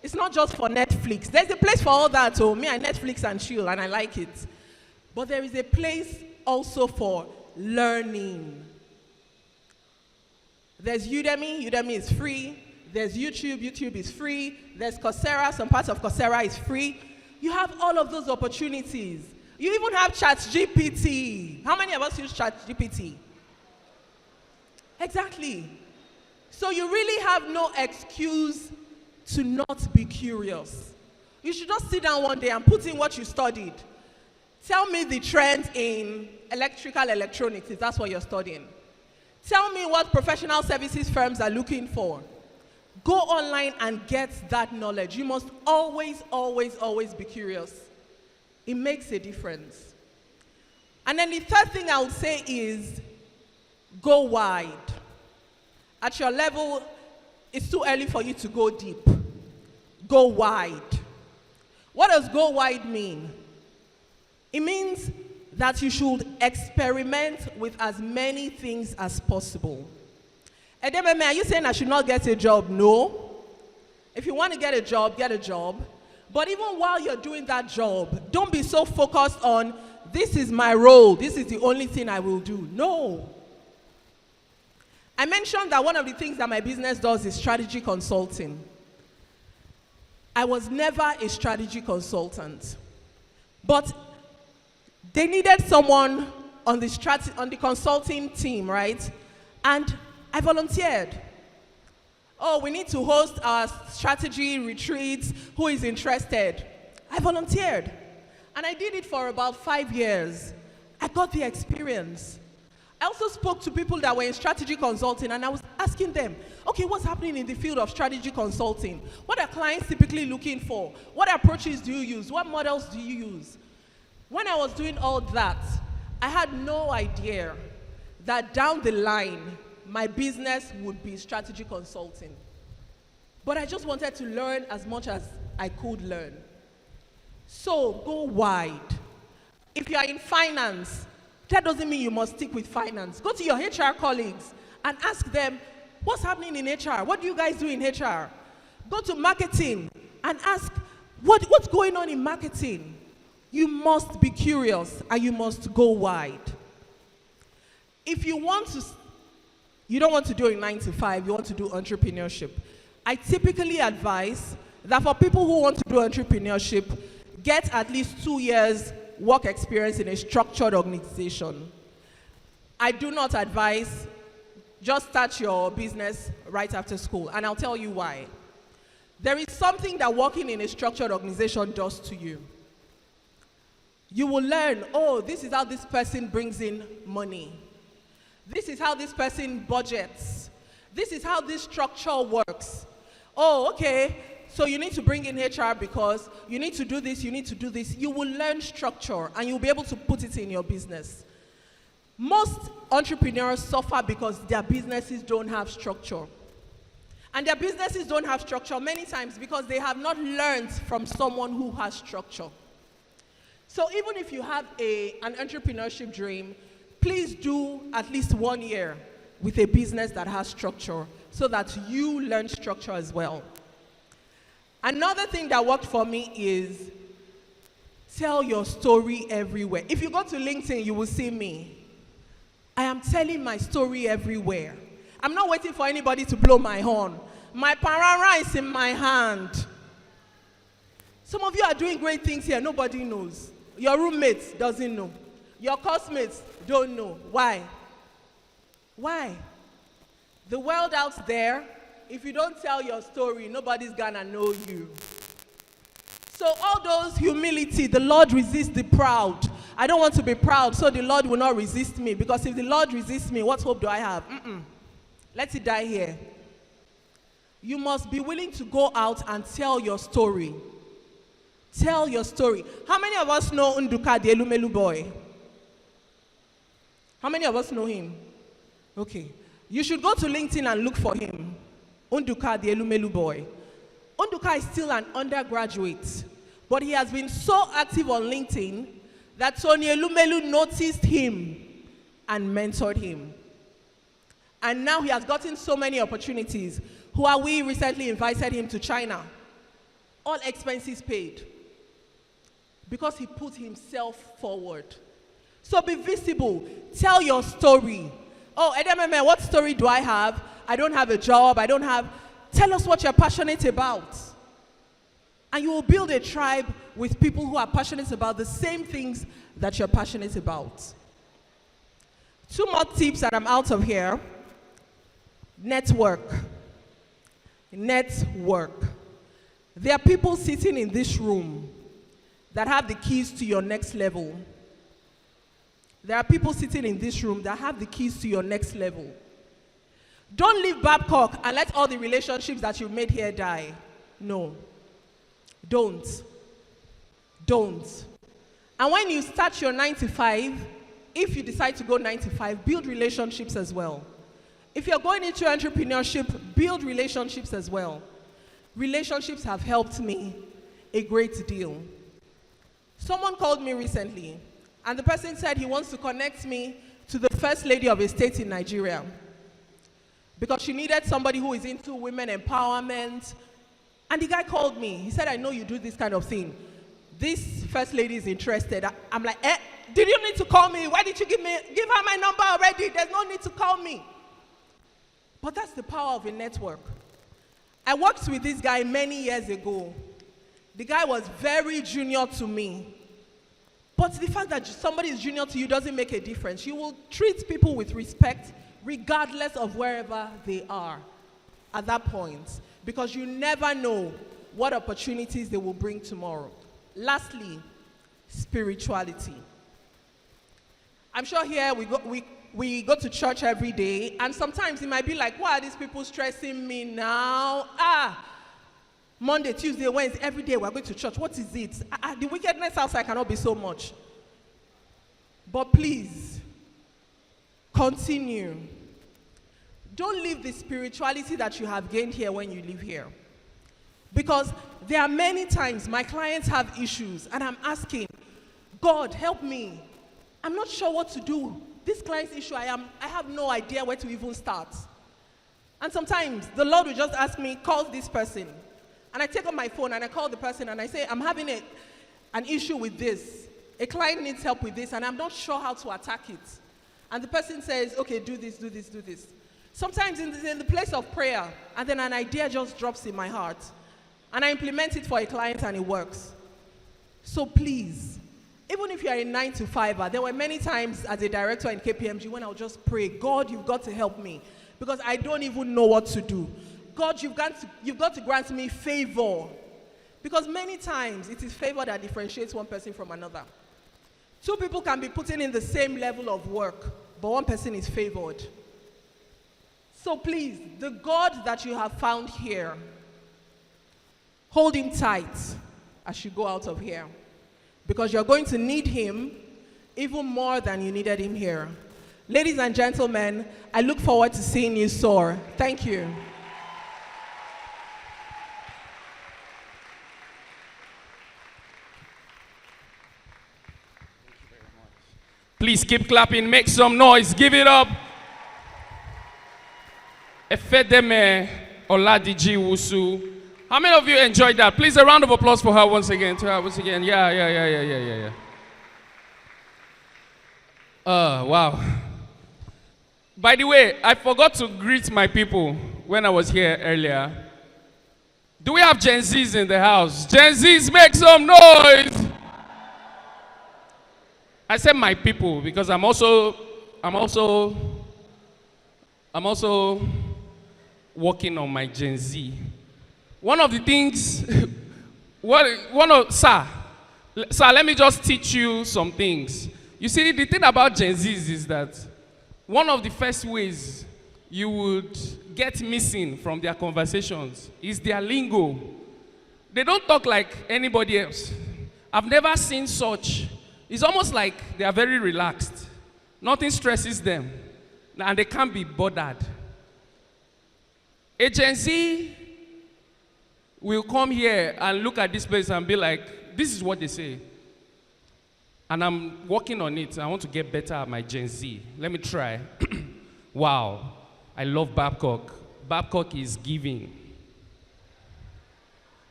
It's not just for Netflix. There's a place for all that. Oh, me, I Netflix and chill, and I like it. But there is a place also for learning. There's Udemy. Udemy is free. There's YouTube. YouTube is free. There's Coursera. Some parts of Coursera is free. You have all of those opportunities. You even have ChatGPT. How many of us use ChatGPT? Exactly. So you really have no excuse to not be curious. You should just sit down one day and put in what you studied. Tell me the trends in electrical electronics, if that's what you're studying. Tell me what professional services firms are looking for. Go online and get that knowledge. You must always, always, always be curious. It makes a difference. And then the third thing I would say is go wide. At your level, it's too early for you to go deep. Go wide. What does go wide mean? It means that you should experiment with as many things as possible. Edememe, are you saying I should not get a job? No. If you want to get a job, get a job. But even while you're doing that job, don't be so focused on, this is my role, this is the only thing I will do. No. I mentioned that one of the things that my business does is strategy consulting. I was never a strategy consultant. But they needed someone on the consulting team, right? And I volunteered. Oh, we need to host our strategy retreats. Who is interested? I volunteered. And I did it for about 5 years. I got the experience. I also spoke to people that were in strategy consulting, and I was asking them, okay, what's happening in the field of strategy consulting? What are clients typically looking for? What approaches do you use? What models do you use? When I was doing all that, I had no idea that down the line, my business would be strategy consulting. But I just wanted to learn as much as I could learn. So go wide. If you are in finance, that doesn't mean you must stick with finance. Go to your HR colleagues and ask them, what's happening in HR? What do you guys do in HR? Go to marketing and ask, what's going on in marketing? You must be curious and you must go wide. If you don't want to do a 9 to 5, you want to do entrepreneurship, I typically advise that for people who want to do entrepreneurship, get at least 2 years work experience in a structured organization. I do not advise just start your business right after school, and I'll tell you why. There is something that working in a structured organization does to you. You will learn, oh, this is how this person brings in money. This is how this person budgets. This is how this structure works. Oh, okay, so you need to bring in HR because you need to do this, you need to do this. You will learn structure and you'll be able to put it in your business. Most entrepreneurs suffer because their businesses don't have structure. And their businesses don't have structure many times because they have not learned from someone who has structure. So even if you have an entrepreneurship dream, please do at least 1 year with a business that has structure so that you learn structure as well. Another thing that worked for me is tell your story everywhere. If you go to LinkedIn, you will see me. I am telling my story everywhere. I'm not waiting for anybody to blow my horn. My parara is in my hand. Some of you are doing great things here, nobody knows. Your roommate doesn't know. Your classmates don't know. Why? Why? The world out there, if you don't tell your story, nobody's gonna know you. So all those humility, the Lord resists the proud. I don't want to be proud, so the Lord will not resist me. Because if the Lord resists me, what hope do I have? Let it die here. You must be willing to go out and tell your story. Tell your story. How many of us know Nduka, the Elumelu boy? How many of us know him? Okay. You should go to LinkedIn and look for him. Nduka, the Elumelu boy. Nduka is still an undergraduate, but he has been so active on LinkedIn that Tony Elumelu noticed him and mentored him. And now he has gotten so many opportunities. Huawei recently invited him to China. All expenses paid. Because he put himself forward. So be visible. Tell your story. Oh, Edememe, what story do I have? I don't have a job. I don't have... Tell us what you're passionate about. And you will build a tribe with people who are passionate about the same things that you're passionate about. 2 more tips and I'm out of here. Network. Network. There are people sitting in this room that have the keys to your next level. There are people sitting in this room that have the keys to your next level. Don't leave Babcock and let all the relationships that you've made here die. No. Don't. Don't. And when you start your 9 to 5, if you decide to go 9 to 5, build relationships as well. If you're going into entrepreneurship, build relationships as well. Relationships have helped me a great deal. Someone called me recently, and the person said he wants to connect me to the first lady of a state in Nigeria because she needed somebody who is into women empowerment. And the guy called me. He said, I know you do this kind of thing. This first lady is interested. I'm like, did you need to call me? Why did you give her my number already? There's no need to call me. But that's the power of a network. I worked with this guy many years ago. The guy was very junior to me. But the fact that somebody is junior to you doesn't make a difference. You will treat people with respect regardless of wherever they are at that point. Because you never know what opportunities they will bring tomorrow. Lastly, spirituality. I'm sure here we go to church every day, and sometimes it might be like, why are these people stressing me now? Monday, Tuesday, Wednesday, every day we're going to church. What is it? The wickedness outside cannot be so much. But please, continue. Don't leave the spirituality that you have gained here when you live here. Because there are many times my clients have issues, and I'm asking, God, help me. I'm not sure what to do. This client's issue, I have no idea where to even start. And sometimes the Lord will just ask me, call this person. And I take up my phone and I call the person and I say, I'm having an issue with this. A client needs help with this and I'm not sure how to attack it. And the person says, okay, do this, do this, do this. Sometimes in the place of prayer, and then an idea just drops in my heart. And I implement it for a client and it works. So please, even if you are a 9 to 5, there were many times as a director in KPMG when I would just pray, God, you've got to help me because I don't even know what to do. God, you've got to grant me favor. Because many times it is favor that differentiates one person from another. 2 people can be putting in the same level of work, but one person is favored. So please, the God that you have found here, hold him tight as you go out of here. Because you're going to need him even more than you needed him here. Ladies and gentlemen, I look forward to seeing you soar. Thank you. Please keep clapping, make some noise, give it up. Efedeme Oladiji Wusu. How many of you enjoyed that? Please, a round of applause for her once again. Yeah. Wow. By the way, I forgot to greet my people when I was here earlier. Do we have Gen Zs in the house? Gen Zs, make some noise! I said my people because I'm also working on my Gen Z. One of the things, sir, let me just teach you some things. You see, the thing about Gen Zs is that one of the first ways you would get missing from their conversations is their lingo. They don't talk like anybody else. I've never seen such. It's almost like they are very relaxed. Nothing stresses them. And they can't be bothered. A Gen Z will come here and look at this place and be like, this is what they say. And I'm working on it. I want to get better at my Gen Z. Let me try. Wow. I love Babcock. Babcock is giving.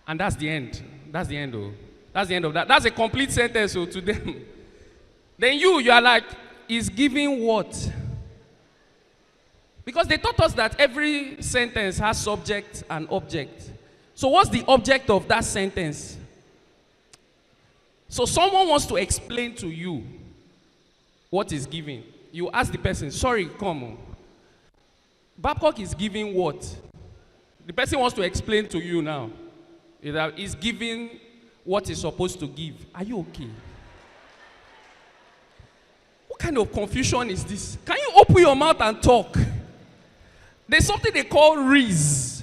And that's the end. That's the end, though. That's the end of that. That's a complete sentence to them. Then you are like, is giving what? Because they taught us that every sentence has subject and object. So what's the object of that sentence? So someone wants to explain to you what is giving. You ask the person, sorry, come on. Babcock is giving what? The person wants to explain to you now. He's giving what he's supposed to give. Are you okay? What kind of confusion is this? Can you open your mouth and talk? There's something they call Riz.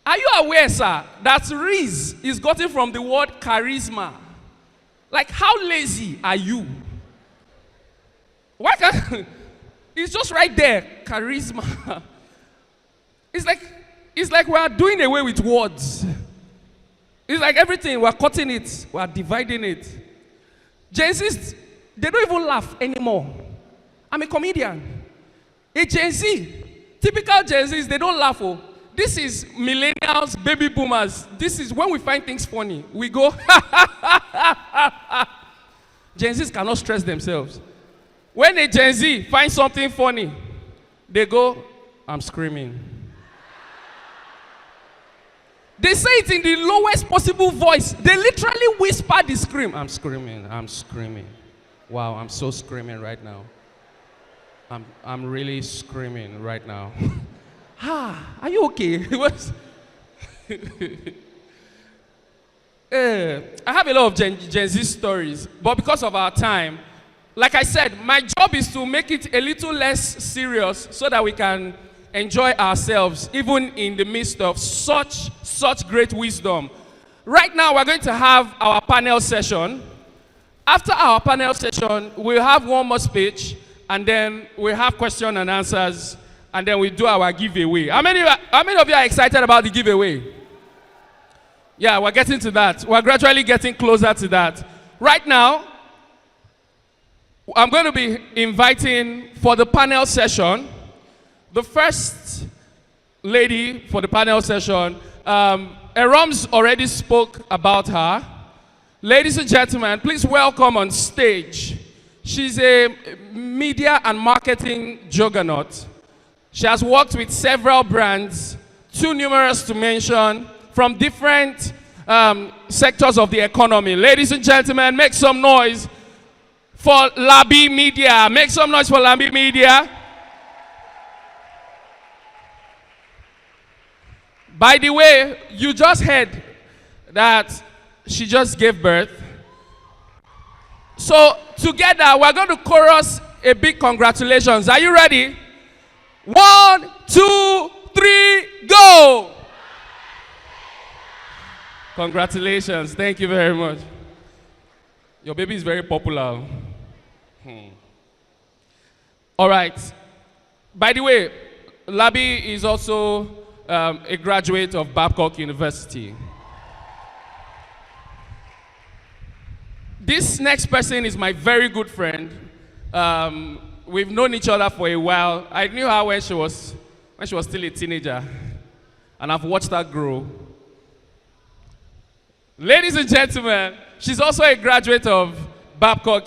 Are you aware, sir, that Riz is gotten from the word charisma? Like, how lazy are you? Why can't... It's just right there, charisma. It's like we are doing away with words. It's like everything, we're cutting it, we're dividing it. Gen Zs, they don't even laugh anymore. I'm a comedian. A Gen Z, typical Gen Zs, they don't laugh. Oh. This is millennials, baby boomers. This is when we find things funny. We go, Gen Zs cannot stress themselves. When a Gen Z finds something funny, they go, I'm screaming. They say it in the lowest possible voice. They literally whisper the scream. I'm screaming, I'm screaming. Wow, I'm so screaming right now. I'm really screaming right now. Are you okay? I have a lot of Gen Z stories, but because of our time, like I said, my job is to make it a little less serious so that we can enjoy ourselves, even in the midst of such great wisdom. Right now, we're going to have our panel session. After our panel session, we'll have one more speech, and then we'll have question and answers, and then we do our giveaway. How many of you are excited about the giveaway? Yeah, we're getting to that. We're gradually getting closer to that. Right now, I'm going to be inviting for the panel session, the first lady for the panel session. Erom's already spoke about her. Ladies and gentlemen, please welcome on stage. She's a media and marketing juggernaut. She has worked with several brands, too numerous to mention, from different sectors of the economy. Ladies and gentlemen, make some noise for Labi Media. Make some noise for Labi Media. By the way, you just heard that she just gave birth. So together, we're going to chorus a big congratulations. Are you ready? 1, 2, 3, go! Congratulations. Thank you very much. Your baby is very popular. All right. By the way, Labi is also a graduate of Babcock University. This next person is my very good friend. We've known each other for a while. I knew her when she was still a teenager, and I've watched her grow. Ladies and gentlemen, she's also a graduate of Babcock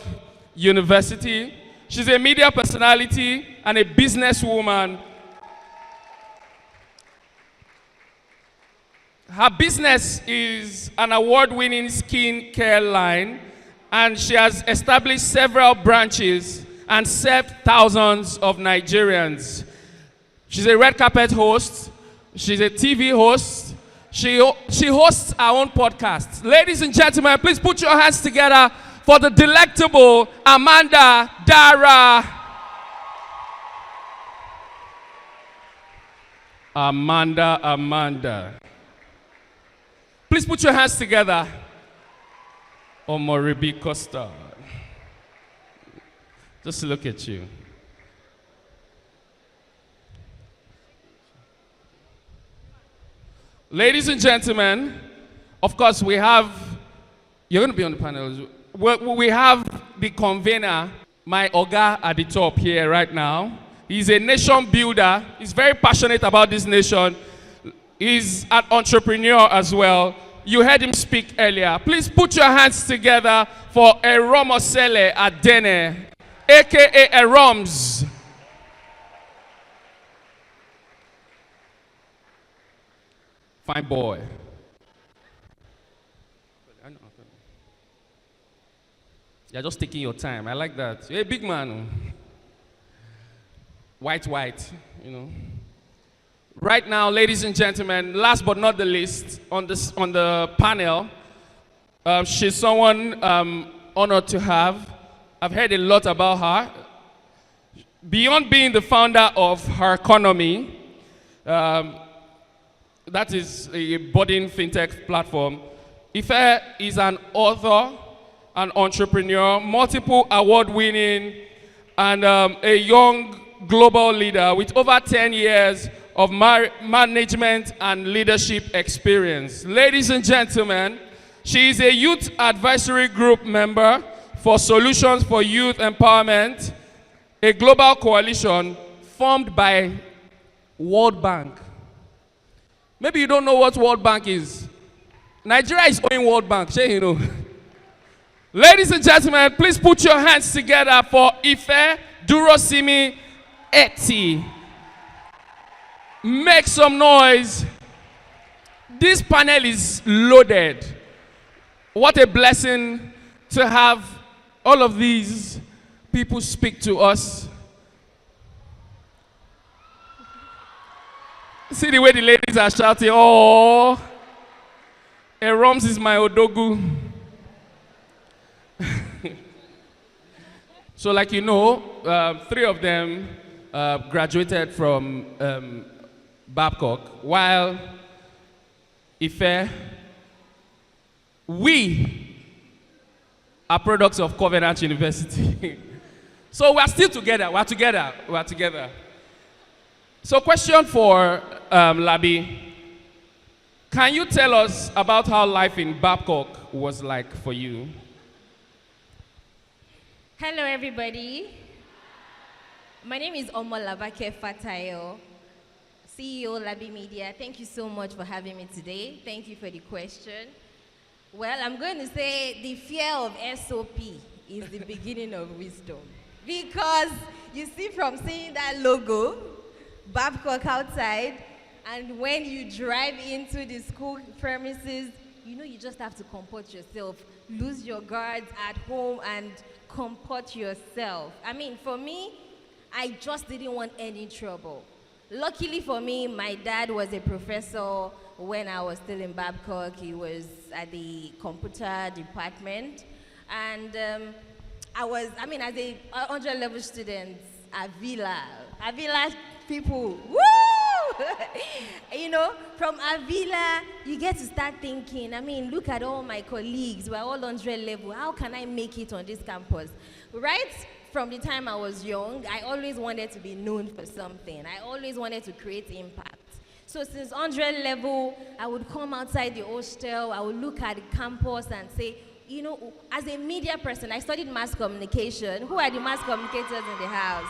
University. She's a media personality and a businesswoman. Her business is an award-winning skin care line, and she has established several branches and served thousands of Nigerians. She's a red carpet host. She's a TV host. She hosts her own podcast. Ladies and gentlemen, please put your hands together for the delectable Amanda Dara. Amanda. Please put your hands together. Omoribi Costa. Just look at you. Ladies and gentlemen, of course we have, you're going to be on the panel. We have the convener, my Oga at the top here right now. He's a nation builder. He's very passionate about this nation. He's an entrepreneur as well. You heard him speak earlier. Please put your hands together for Eromosele Adene, aka Eroms. Fine boy. You're just taking your time. I like that. You're a big man. White, you know. Right now, ladies and gentlemen, last but not the least, on the panel, she's someone honored to have. I've heard a lot about her. Beyond being the founder of Her Economy, that is a budding fintech platform, Ife is an author, an entrepreneur, multiple award-winning, and a young global leader with over 10 years of management and leadership experience. Ladies and gentlemen, she is a youth advisory group member for Solutions for Youth Empowerment, a global coalition formed by World Bank. Maybe you don't know what World Bank is. Nigeria is owing World Bank, sure you know. Ladies and gentlemen, please put your hands together for Ife Durosimi Eti. Make some noise. This panel is loaded. What a blessing to have all of these people speak to us. See the way the ladies are shouting, oh, Eroms is my Odogu. So like you know, 3 of them graduated from Babcock, while Ife, we are products of Covenant University. So we're still together, we're together. So question for Labi. Can you tell us about how life in Babcock was like for you? Hello, everybody. My name is Omolabake Fatayo, CEO Labi Media. Thank you so much for having me today. Thank you for the question. Well, I'm going to say the fear of SOP is the beginning of wisdom. Because you see, from seeing that logo, Babcock outside, and when you drive into the school premises, you know you just have to comport yourself, lose your guards at home and comport yourself. I mean, for me, I just didn't want any trouble. Luckily for me, my dad was a professor when I was still in Babcock. He was at the computer department. And as a 100 level student, Avila people, woo! You know, from Avila, you get to start thinking, I mean, look at all my colleagues, we're all 100 level, how can I make it on this campus? Right from the time I was young, I always wanted to be known for something. I always wanted to create impact. So since 100 level, I would come outside the hostel, I would look at the campus and say, you know, as a media person, I studied mass communication. Who are the mass communicators in the house?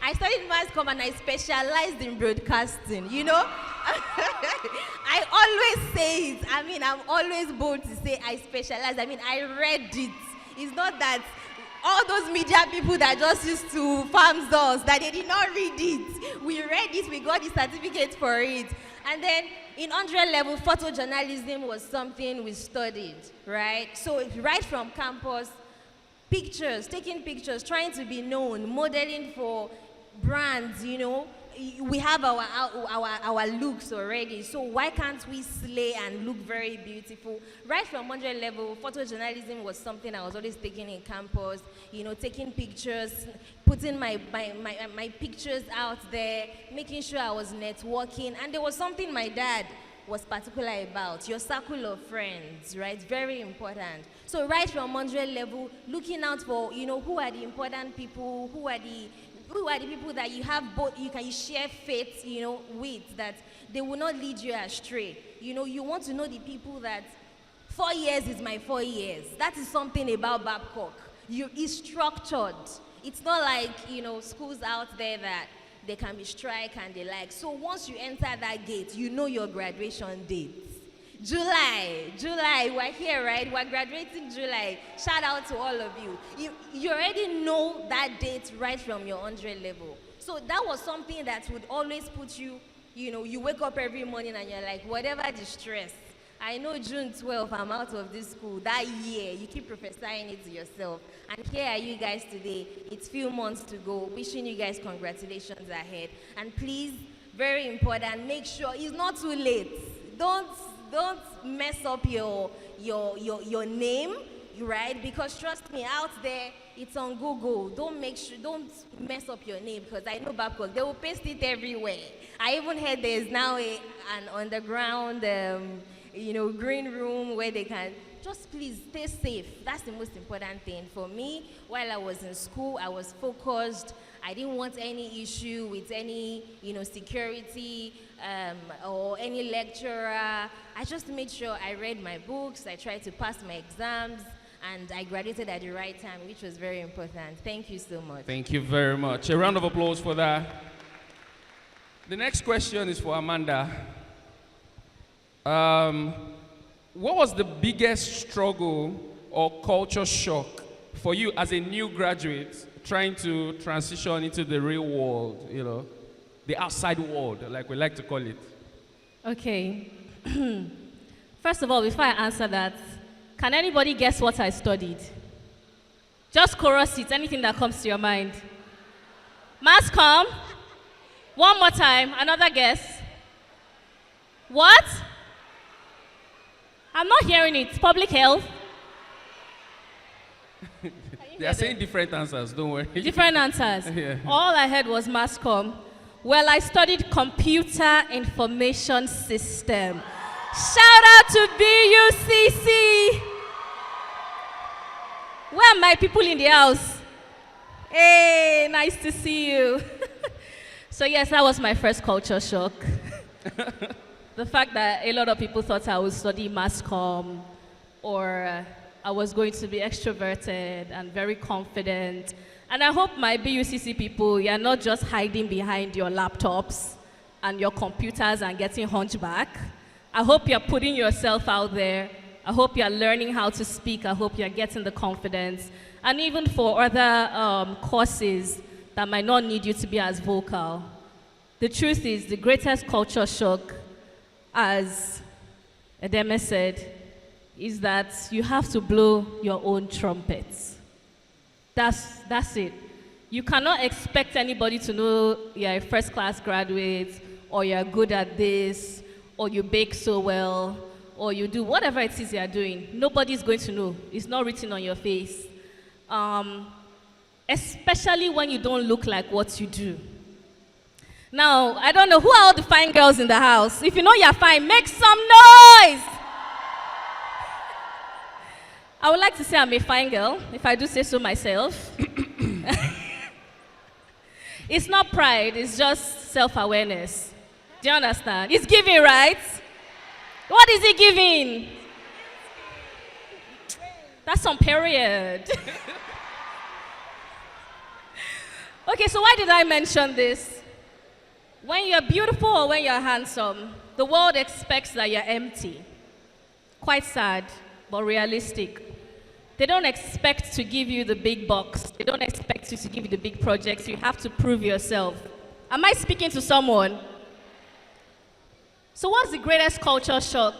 I studied mass comm and I specialized in broadcasting, you know? I always say it. I mean, I'm always bold to say I specialize. I mean, I read it. It's not that all those media people that just used to farm us, that they did not read it. We read it, we got the certificate for it. And then in 100 level, photojournalism was something we studied, right? So right from campus, pictures, taking pictures, trying to be known, modeling for brands, you know. We have our looks already, so why can't we slay and look very beautiful? Right from 100 level, photojournalism was something I was always taking in campus, you know, taking pictures, putting my pictures out there, making sure I was networking. And there was something my dad was particular about. Your circle of friends, right? Very important. So right from 100 level, looking out for, who are the important people, who are the people that you have both, you share faith, with, that they will not lead you astray. You want to know the people that 4 years is my 4 years. That is something about Babcock. It's structured. It's not like, schools out there that they can be strike and the like. So once you enter that gate, you know your graduation date. July, we're here, right? We're graduating July. Shout out to all of you. You already know that date right from your 100 level. So that was something that would always put you, you wake up every morning and you're like, whatever the stress, I know June 12th, I'm out of this school. That year, you keep prophesying it to yourself. And here are you guys today. It's few months to go. Wishing you guys congratulations ahead. And please, very important, make sure it's not too late. Don't mess up your name, right? Because trust me, out there, it's on Google. Don't mess up your name, because I know Babcock, they will paste it everywhere. I even heard there's now an underground green room where they can just please stay safe. That's the most important thing. For me, while I was in school, I was focused. I didn't want any issue with any, security or any lecturer. I just made sure I read my books, I tried to pass my exams, and I graduated at the right time, which was very important. Thank you so much. Thank you very much. A round of applause for that. The next question is for Amanda. What was the biggest struggle or culture shock for you as a new graduate trying to transition into the real world, the outside world, like we like to call it? Okay. First of all, before I answer that, can anybody guess what I studied? Just chorus it, anything that comes to your mind. Mass comm. One more time, another guess. What? I'm not hearing it. Public health? They are saying different answers, don't worry. Different answers. Yeah. All I heard was mass comm. Well, I studied computer information system. Shout out to BUCC. Where are my people in the house? Hey, nice to see you. So yes, that was my first culture shock. The fact that a lot of people thought I would study mass comm, or I was going to be extroverted and very confident. And I hope my BUCC people, you're not just hiding behind your laptops and your computers and getting hunchback. I hope you're putting yourself out there. I hope you're learning how to speak. I hope you're getting the confidence. And even for other courses that might not need you to be as vocal. The truth is, the greatest culture shock, as Edeme said, is that you have to blow your own trumpets. That's it. You cannot expect anybody to know you're a first-class graduate, or you're good at this, or you bake so well, or you do whatever it is you're doing. Nobody's going to know. It's not written on your face. Especially when you don't look like what you do. Now, I don't know, who are all the fine girls in the house? If you know you're fine, make some noise! I would like to say I'm a fine girl, if I do say so myself. It's not pride, it's just self-awareness. Do you understand? It's giving, right? What is it giving? That's on period. Okay, so why did I mention this? When you're beautiful or when you're handsome, the world expects that you're empty. Quite sad, but realistic. They don't expect to give you the big bucks. They don't expect you to give you the big projects. You have to prove yourself. Am I speaking to someone? So what's the greatest culture shock?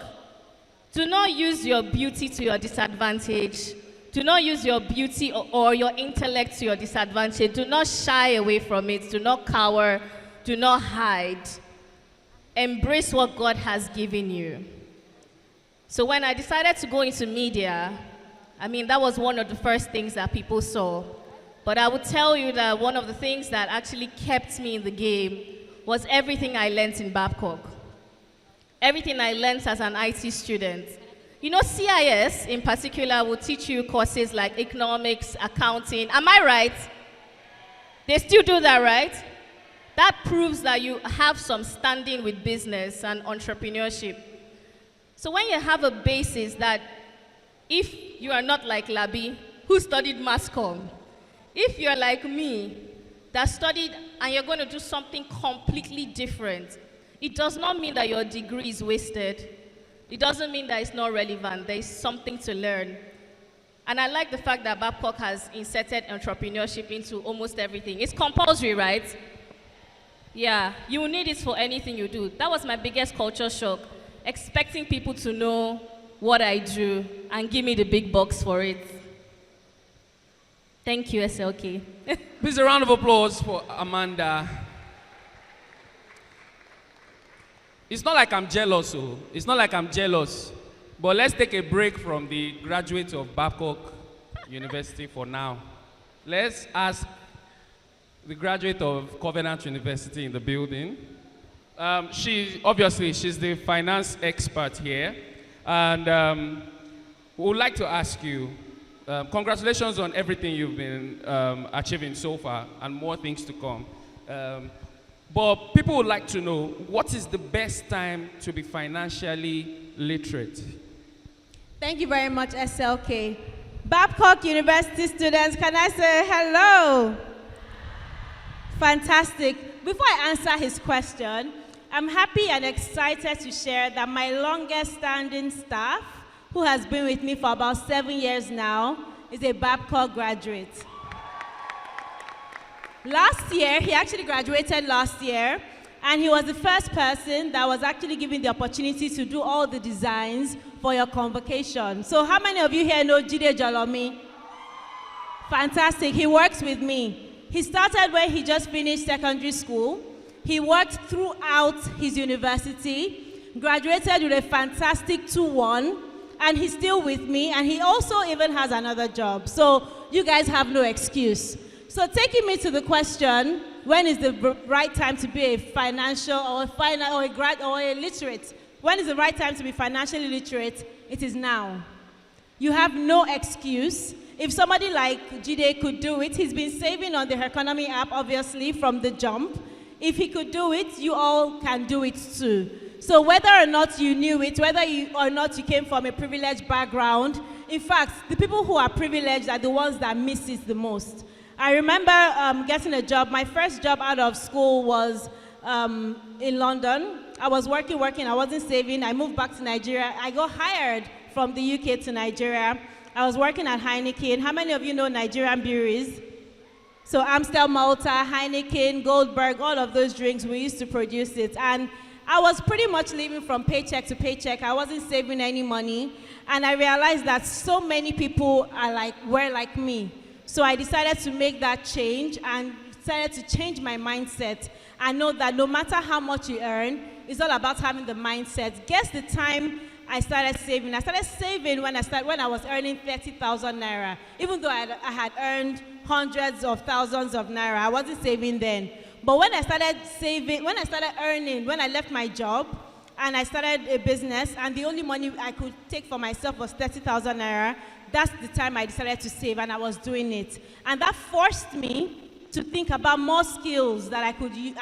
Do not use your beauty to your disadvantage. Do not use your beauty or your intellect to your disadvantage. Do not shy away from it. Do not cower. Do not hide. Embrace what God has given you. So when I decided to go into media, that was one of the first things that people saw. But I would tell you that one of the things that actually kept me in the game was everything I learned in Babcock. everything I learned as an IT student. You know, CIS in particular will teach you courses like economics, accounting. Am I right? They still do that, right? That proves that you have some standing with business and entrepreneurship. So when you have a basis that if you are not like Labi, who studied mass comm, if you're like me, that studied and you're going to do something completely different, it does not mean that your degree is wasted. It doesn't mean that it's not relevant. There is something to learn. And I like the fact that Babcock has inserted entrepreneurship into almost everything. It's compulsory, right? Yeah, you will need it for anything you do. That was my biggest culture shock, expecting people to know what I do and give me the big bucks for it. Thank you, SLK. Please, a round of applause for Amanda. It's not like I'm jealous, oh. It's not like I'm jealous. But let's take a break from the graduates of Babcock University for now. Let's ask the graduate of Covenant University in the building. She's the finance expert here. And we would like to ask you, congratulations on everything you've been achieving so far and more things to come. But people would like to know, what is the best time to be financially literate? Thank you very much, SLK. Babcock University students, can I say hello? Fantastic. Before I answer his question, I'm happy and excited to share that my longest standing staff, who has been with me for about 7 years now, is a Babcock graduate. Last year, he actually graduated last year, and he was the first person that was actually given the opportunity to do all the designs for your convocation. So how many of you here know Jide Jolomi? Fantastic, he works with me. He started when he just finished secondary school. He worked throughout his university, graduated with a fantastic 2-1, and he's still with me, and he also even has another job. So you guys have no excuse. So taking me to the question, when is the right time to be a financial or a literate? When is the right time to be financially literate? It is now. You have no excuse. If somebody like Jide could do it, he's been saving on the Her Economy app, obviously, from the jump. If he could do it, you all can do it too. So whether or not you knew it, whether or not you came from a privileged background, in fact, the people who are privileged are the ones that miss it the most. I remember getting a job. My first job out of school was in London. I was working, I wasn't saving. I moved back to Nigeria. I got hired from the UK to Nigeria. I was working at Heineken. How many of you know Nigerian breweries? So Amstel, Malta, Heineken, Goldberg, all of those drinks, we used to produce it. And I was pretty much living from paycheck to paycheck. I wasn't saving any money. And I realized that so many people were like me. So I decided to make that change and decided to change my mindset. I know that no matter how much you earn, it's all about having the mindset. Guess the time I started saving. I started saving when I was earning 30,000 naira. Even though I had earned hundreds of thousands of naira, I wasn't saving then. But when I started saving, when I started earning, when I left my job and I started a business and the only money I could take for myself was 30,000 naira, that's the time I decided to save, and I was doing it. And that forced me to think about more skills that I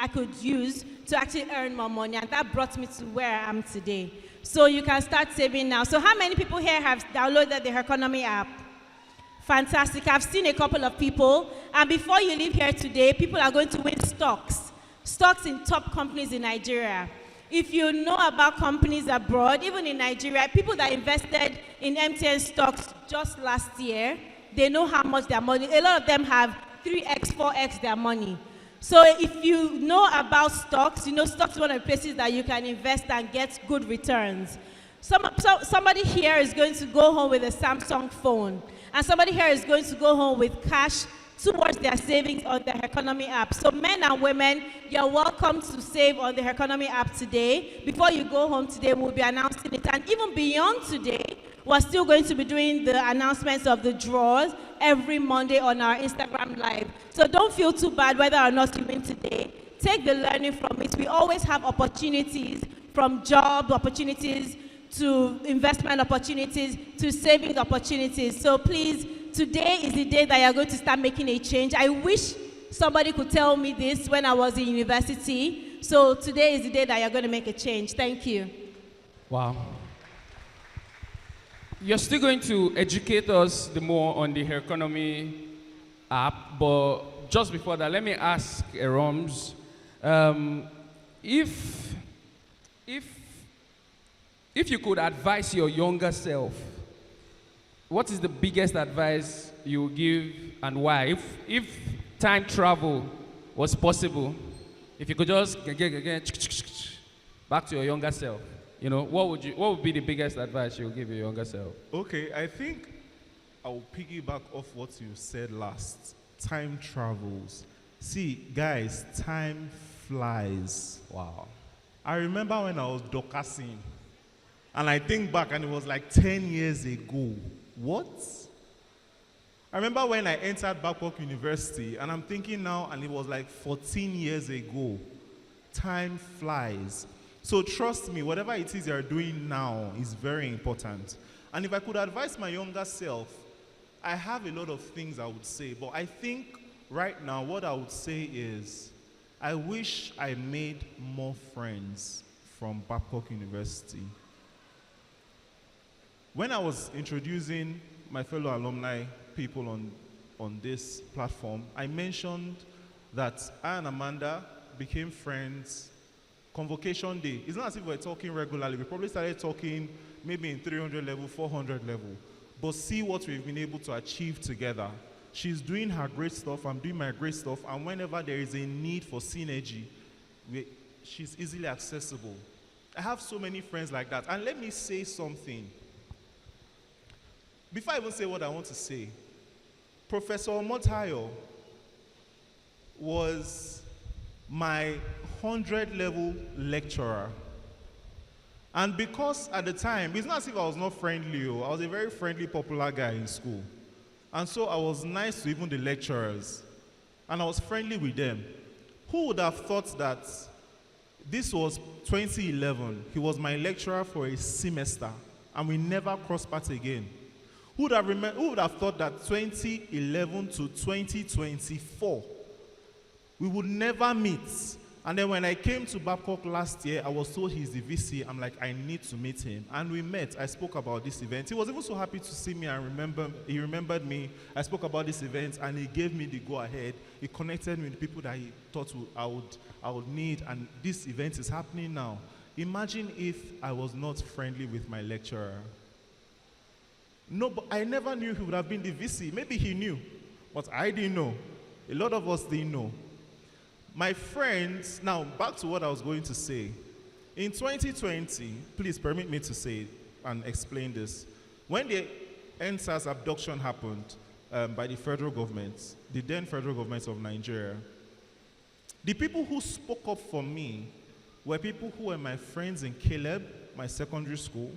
could use to actually earn more money, and that brought me to where I am today. So you can start saving now. So how many people here have downloaded the Her Economy app? Fantastic. I've seen a couple of people. And before you leave here today, people are going to win stocks in top companies in Nigeria. If you know about companies abroad, even in Nigeria, people that invested in MTN stocks just last year, they know how much their money, a lot of them have 3x, 4x their money. So if you know about stocks, you know stocks is one of the places that you can invest and get good returns. Somebody here is going to go home with a Samsung phone, and somebody here is going to go home with cash towards their savings on the Her Economy app. So men and women, you're welcome to save on the Her Economy app today. Before you go home today, we'll be announcing it. And even beyond today, we're still going to be doing the announcements of the draws every Monday on our Instagram Live. So don't feel too bad whether or not you win today. Take the learning from it. We always have opportunities from job opportunities to investment opportunities to saving opportunities. So please, today is the day that you're going to start making a change. I wish somebody could tell me this when I was in university. So today is the day that you're going to make a change. Thank you. Wow. You're still going to educate us the more on the Hair Economy app, but just before that, let me ask Eroms, if you could advise your younger self, what is the biggest advice you would give and why? If time travel was possible, if you could just get back to your younger self, you know, what would be the biggest advice you would give your younger self? Okay, I think I'll piggyback off what you said last. Time travels. See, guys, time flies. Wow. I remember when I was docasing, and I think back and it was like 10 years ago. What? I remember when I entered Babcock University, and I'm thinking now, and it was like 14 years ago. Time flies. So trust me, whatever it is you're doing now is very important. And if I could advise my younger self, I have a lot of things I would say, but I think right now what I would say is, I wish I made more friends from Babcock University. When I was introducing my fellow alumni people on this platform, I mentioned that I and Amanda became friends convocation day. It's not as if we're talking regularly. We probably started talking maybe in 300 level, 400 level. But see what we've been able to achieve together. She's doing her great stuff, I'm doing my great stuff, and whenever there is a need for synergy, she's easily accessible. I have so many friends like that. And let me say something. Before I even say what I want to say, Professor Omotayo was my 100 level lecturer. And because at the time, it's not as if I was not friendly, I was a very friendly, popular guy in school. And so I was nice to even the lecturers. And I was friendly with them. Who would have thought that this was 2011, he was my lecturer for a semester, and we never crossed paths again? Who would have thought that 2011 to 2024, we would never meet? And then when I came to Babcock last year, I was told he's the VC. I'm like, I need to meet him. And we met. I spoke about this event. He was even so happy to see me and he remembered me. I spoke about this event and he gave me the go-ahead. He connected me with the people that he thought I would need. And this event is happening now. Imagine if I was not friendly with my lecturer. No, but I never knew he would have been the VC. Maybe he knew, but I didn't know. A lot of us didn't know. My friends, now back to what I was going to say. In 2020, please permit me to say and explain this. When the NSAS abduction happened by the federal government, the then federal government of Nigeria, the people who spoke up for me were people who were my friends in Caleb, my secondary school,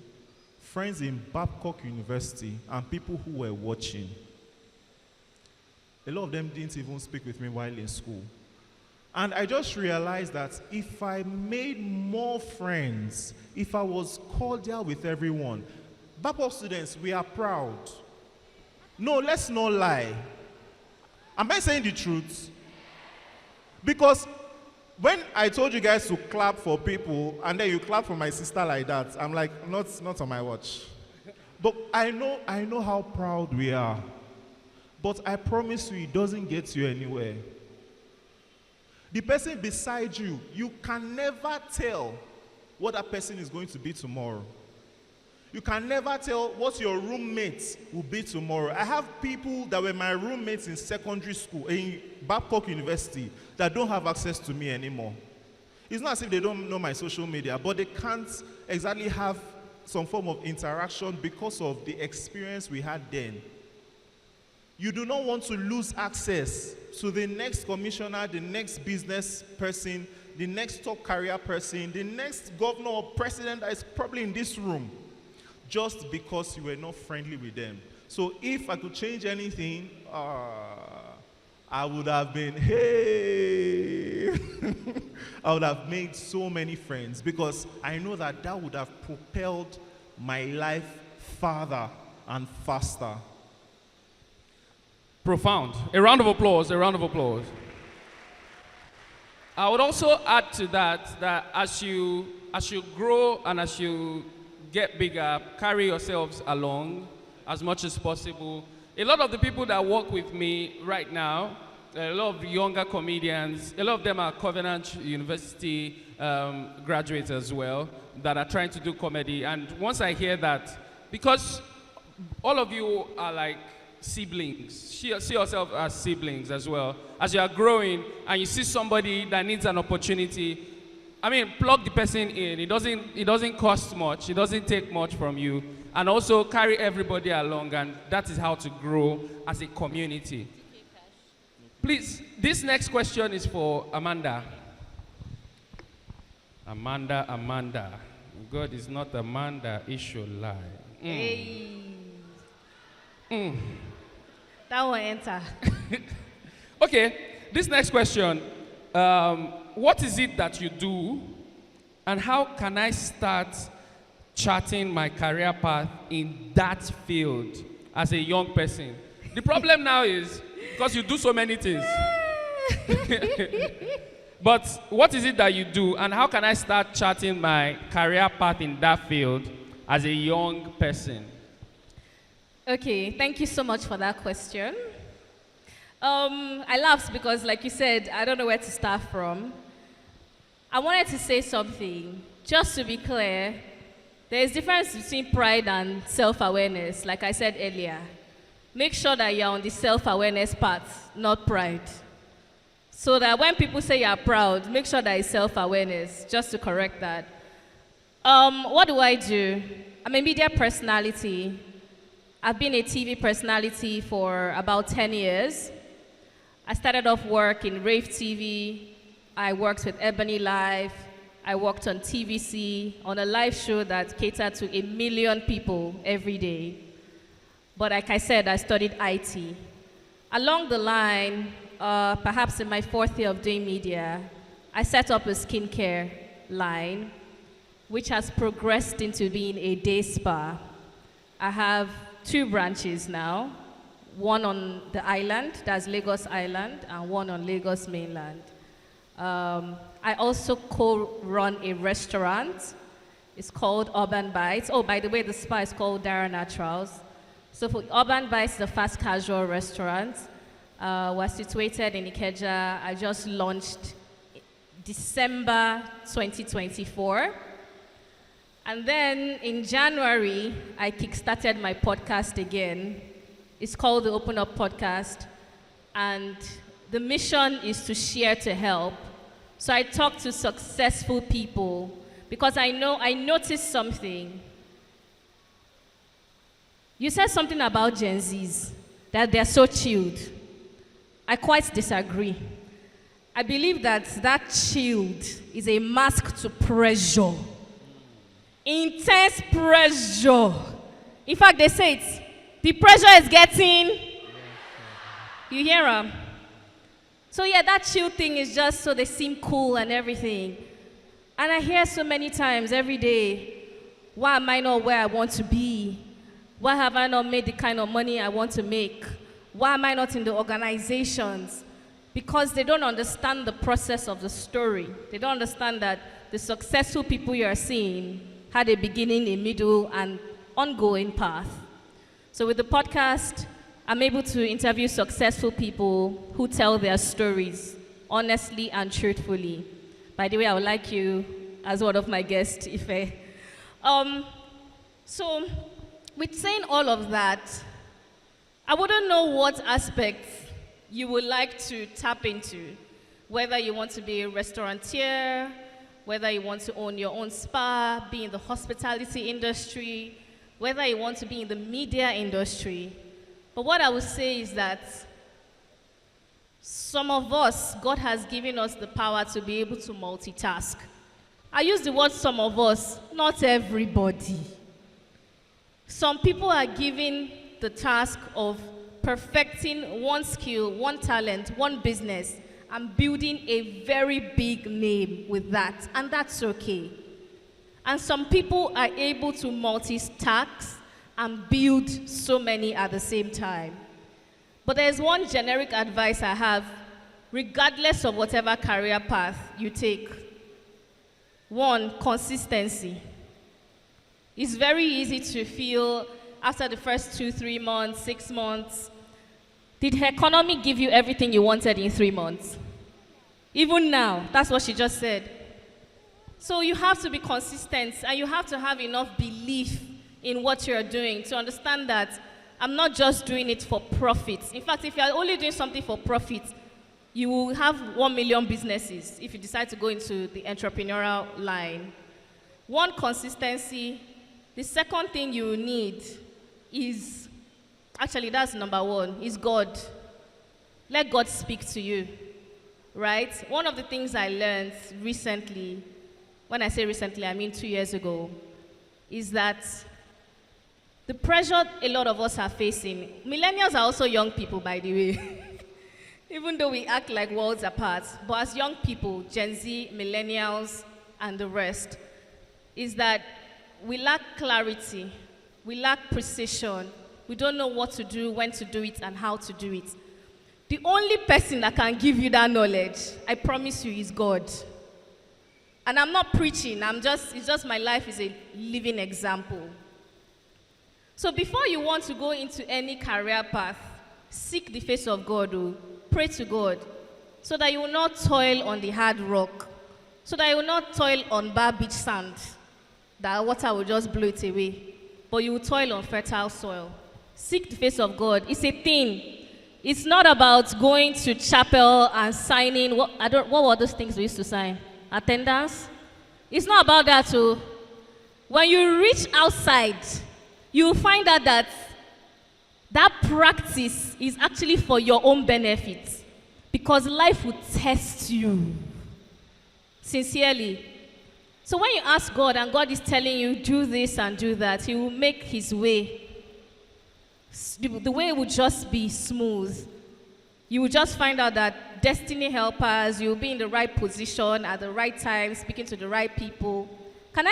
friends in Babcock University, and people who were watching. A lot of them didn't even speak with me while in school. And I just realized that if I made more friends, if I was cordial with everyone, Babcock students, we are proud. No, let's not lie. Am I saying the truth? Because when I told you guys to clap for people, and then you clap for my sister like that, I'm like, not on my watch. But I know how proud we are. But I promise you, it doesn't get you anywhere. The person beside you, you can never tell what that person is going to be tomorrow. You can never tell what your roommates will be tomorrow. I have people that were my roommates in secondary school, in Babcock University, that don't have access to me anymore. It's not as if they don't know my social media, but they can't exactly have some form of interaction because of the experience we had then. You do not want to lose access to the next commissioner, the next business person, the next top career person, the next governor or president that is probably in this room, just because you were not friendly with them. So if I could change anything, I would have been, hey. I would have made so many friends because I know that that would have propelled my life farther and faster. Profound. A round of applause, a round of applause. I would also add to that that as you grow and as you get bigger, carry yourselves along as much as possible. A lot of the people that work with me right now, a lot of younger comedians, a lot of them are Covenant University graduates as well that are trying to do comedy. And once I hear that, because all of you are like siblings, see yourself as siblings as well. As you are growing and you see somebody that needs an opportunity, I mean, plug the person in. It doesn't cost much. It doesn't take much from you. And also carry everybody along, and that is how to grow as a community. Please, this next question is for Amanda. Amanda. God is not Amanda, it should lie. Hey. That won't enter. Okay, this next question. What is it that you do, and how can I start charting my career path in that field as a young person? The problem now is, because you do so many things. But what is it that you do, and how can I start charting my career path in that field as a young person? Okay, thank you so much for that question. I laughed because, like you said, I don't know where to start from. I wanted to say something. Just to be clear, there is a difference between pride and self-awareness, like I said earlier. Make sure that you're on the self-awareness path, not pride. So that when people say you're proud, make sure that it's self-awareness, just to correct that. What do? I'm a media personality. I've been a TV personality for about 10 years. I started off work in Rave TV. I worked with Ebony Live. I worked on TVC, on a live show that catered to 1 million people every day. But like I said, I studied IT. Along the line, perhaps in my 4th year of doing media, I set up a skincare line, which has progressed into being a day spa. I have 2 branches now, one on the island, that's Lagos Island, and one on Lagos mainland. I also co-run a restaurant. It's called Urban Bites. Oh, by the way, the spa is called Dara Naturals. So for Urban Bites, the fast casual restaurant, we're situated in Ikeja. I just launched December 2024. And then in January, I kickstarted my podcast again. It's called the Open Up Podcast. And the mission is to share to help. So I talk to successful people because I noticed something. You said something about Gen Zs, that they're so chilled. I quite disagree. I believe that chilled is a mask to pressure. Intense pressure. In fact, they say it. The pressure is getting. You hear them? So yeah, that chill thing is just so they seem cool and everything. And I hear so many times every day, why am I not where I want to be? Why have I not made the kind of money I want to make? Why am I not in the organizations? Because they don't understand the process of the story. They don't understand that the successful people you are seeing had a beginning, a middle, and ongoing path. So with the podcast, I'm able to interview successful people who tell their stories honestly and truthfully. By the way, I would like you as one of my guests, Ife. So with saying all of that, I wouldn't know what aspects you would like to tap into, whether you want to be a restaurateur, whether you want to own your own spa, be in the hospitality industry, whether you want to be in the media industry. But what I would say is that some of us, God has given us the power to be able to multitask. I use the word some of us, not everybody. Some people are given the task of perfecting one skill, one talent, one business, I'm building a very big name with that, and that's okay. And some people are able to multitask and build so many at the same time. But there's one generic advice I have, regardless of whatever career path you take. One, consistency. It's very easy to feel after the first 2, 3 months, 6 months, did the economy give you everything you wanted in 3 months? Even now, that's what she just said. So you have to be consistent, and you have to have enough belief in what you're doing to understand that I'm not just doing it for profit. In fact, if you're only doing something for profit, you will have 1 million businesses if you decide to go into the entrepreneurial line. One, consistency. The second thing you need is, actually that's number one, is God. Let God speak to you, right? One of the things I learned recently, when I say recently, I mean 2 years ago, is that the pressure a lot of us are facing, millennials are also young people, by the way, even though we act like worlds apart, but as young people, Gen Z, millennials, and the rest, is that we lack clarity, we lack precision, we don't know what to do, when to do it, and how to do it. The only person that can give you that knowledge, I promise you, is God. And I'm not preaching, it's just my life is a living example. So before you want to go into any career path, seek the face of God, pray to God, so that you will not toil on the hard rock, so that you will not toil on bar beach sand, that water will just blow it away, but you will toil on fertile soil. Seek the face of God. It's a thing. It's not about going to chapel and signing. What were those things we used to sign? Attendance? It's not about that too. When you reach outside, you will find out that that practice is actually for your own benefit, because life will test you. Sincerely. So when you ask God and God is telling you, do this and do that, He will make His way. The way will just be smooth. You will just find out that destiny helpers, you'll be in the right position at the right time, speaking to the right people. Am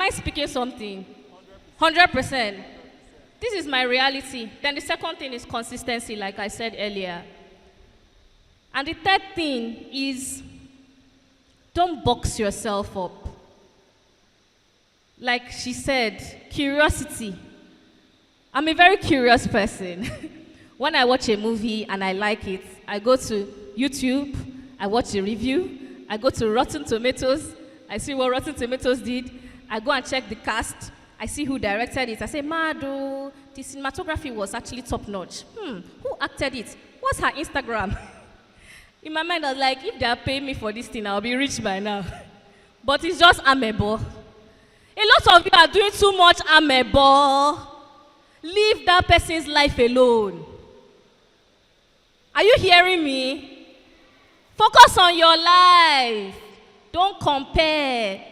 I speaking something? 100%. This is my reality. Then the second thing is consistency, like I said earlier. And the third thing is, don't box yourself up. Like she said, curiosity. I'm a very curious person. When I watch a movie and I like it, I go to YouTube, I watch a review, I go to Rotten Tomatoes, I see what Rotten Tomatoes did, I go and check the cast, I see who directed it, I say, Mado, the cinematography was actually top notch. Who acted it? What's her Instagram? In my mind, I was like, if they are paying me for this thing, I'll be rich by now. But it's just amebo. A lot of you are doing too much amebo. Leave that person's life alone. Are you hearing me? Focus on your life. Don't compare.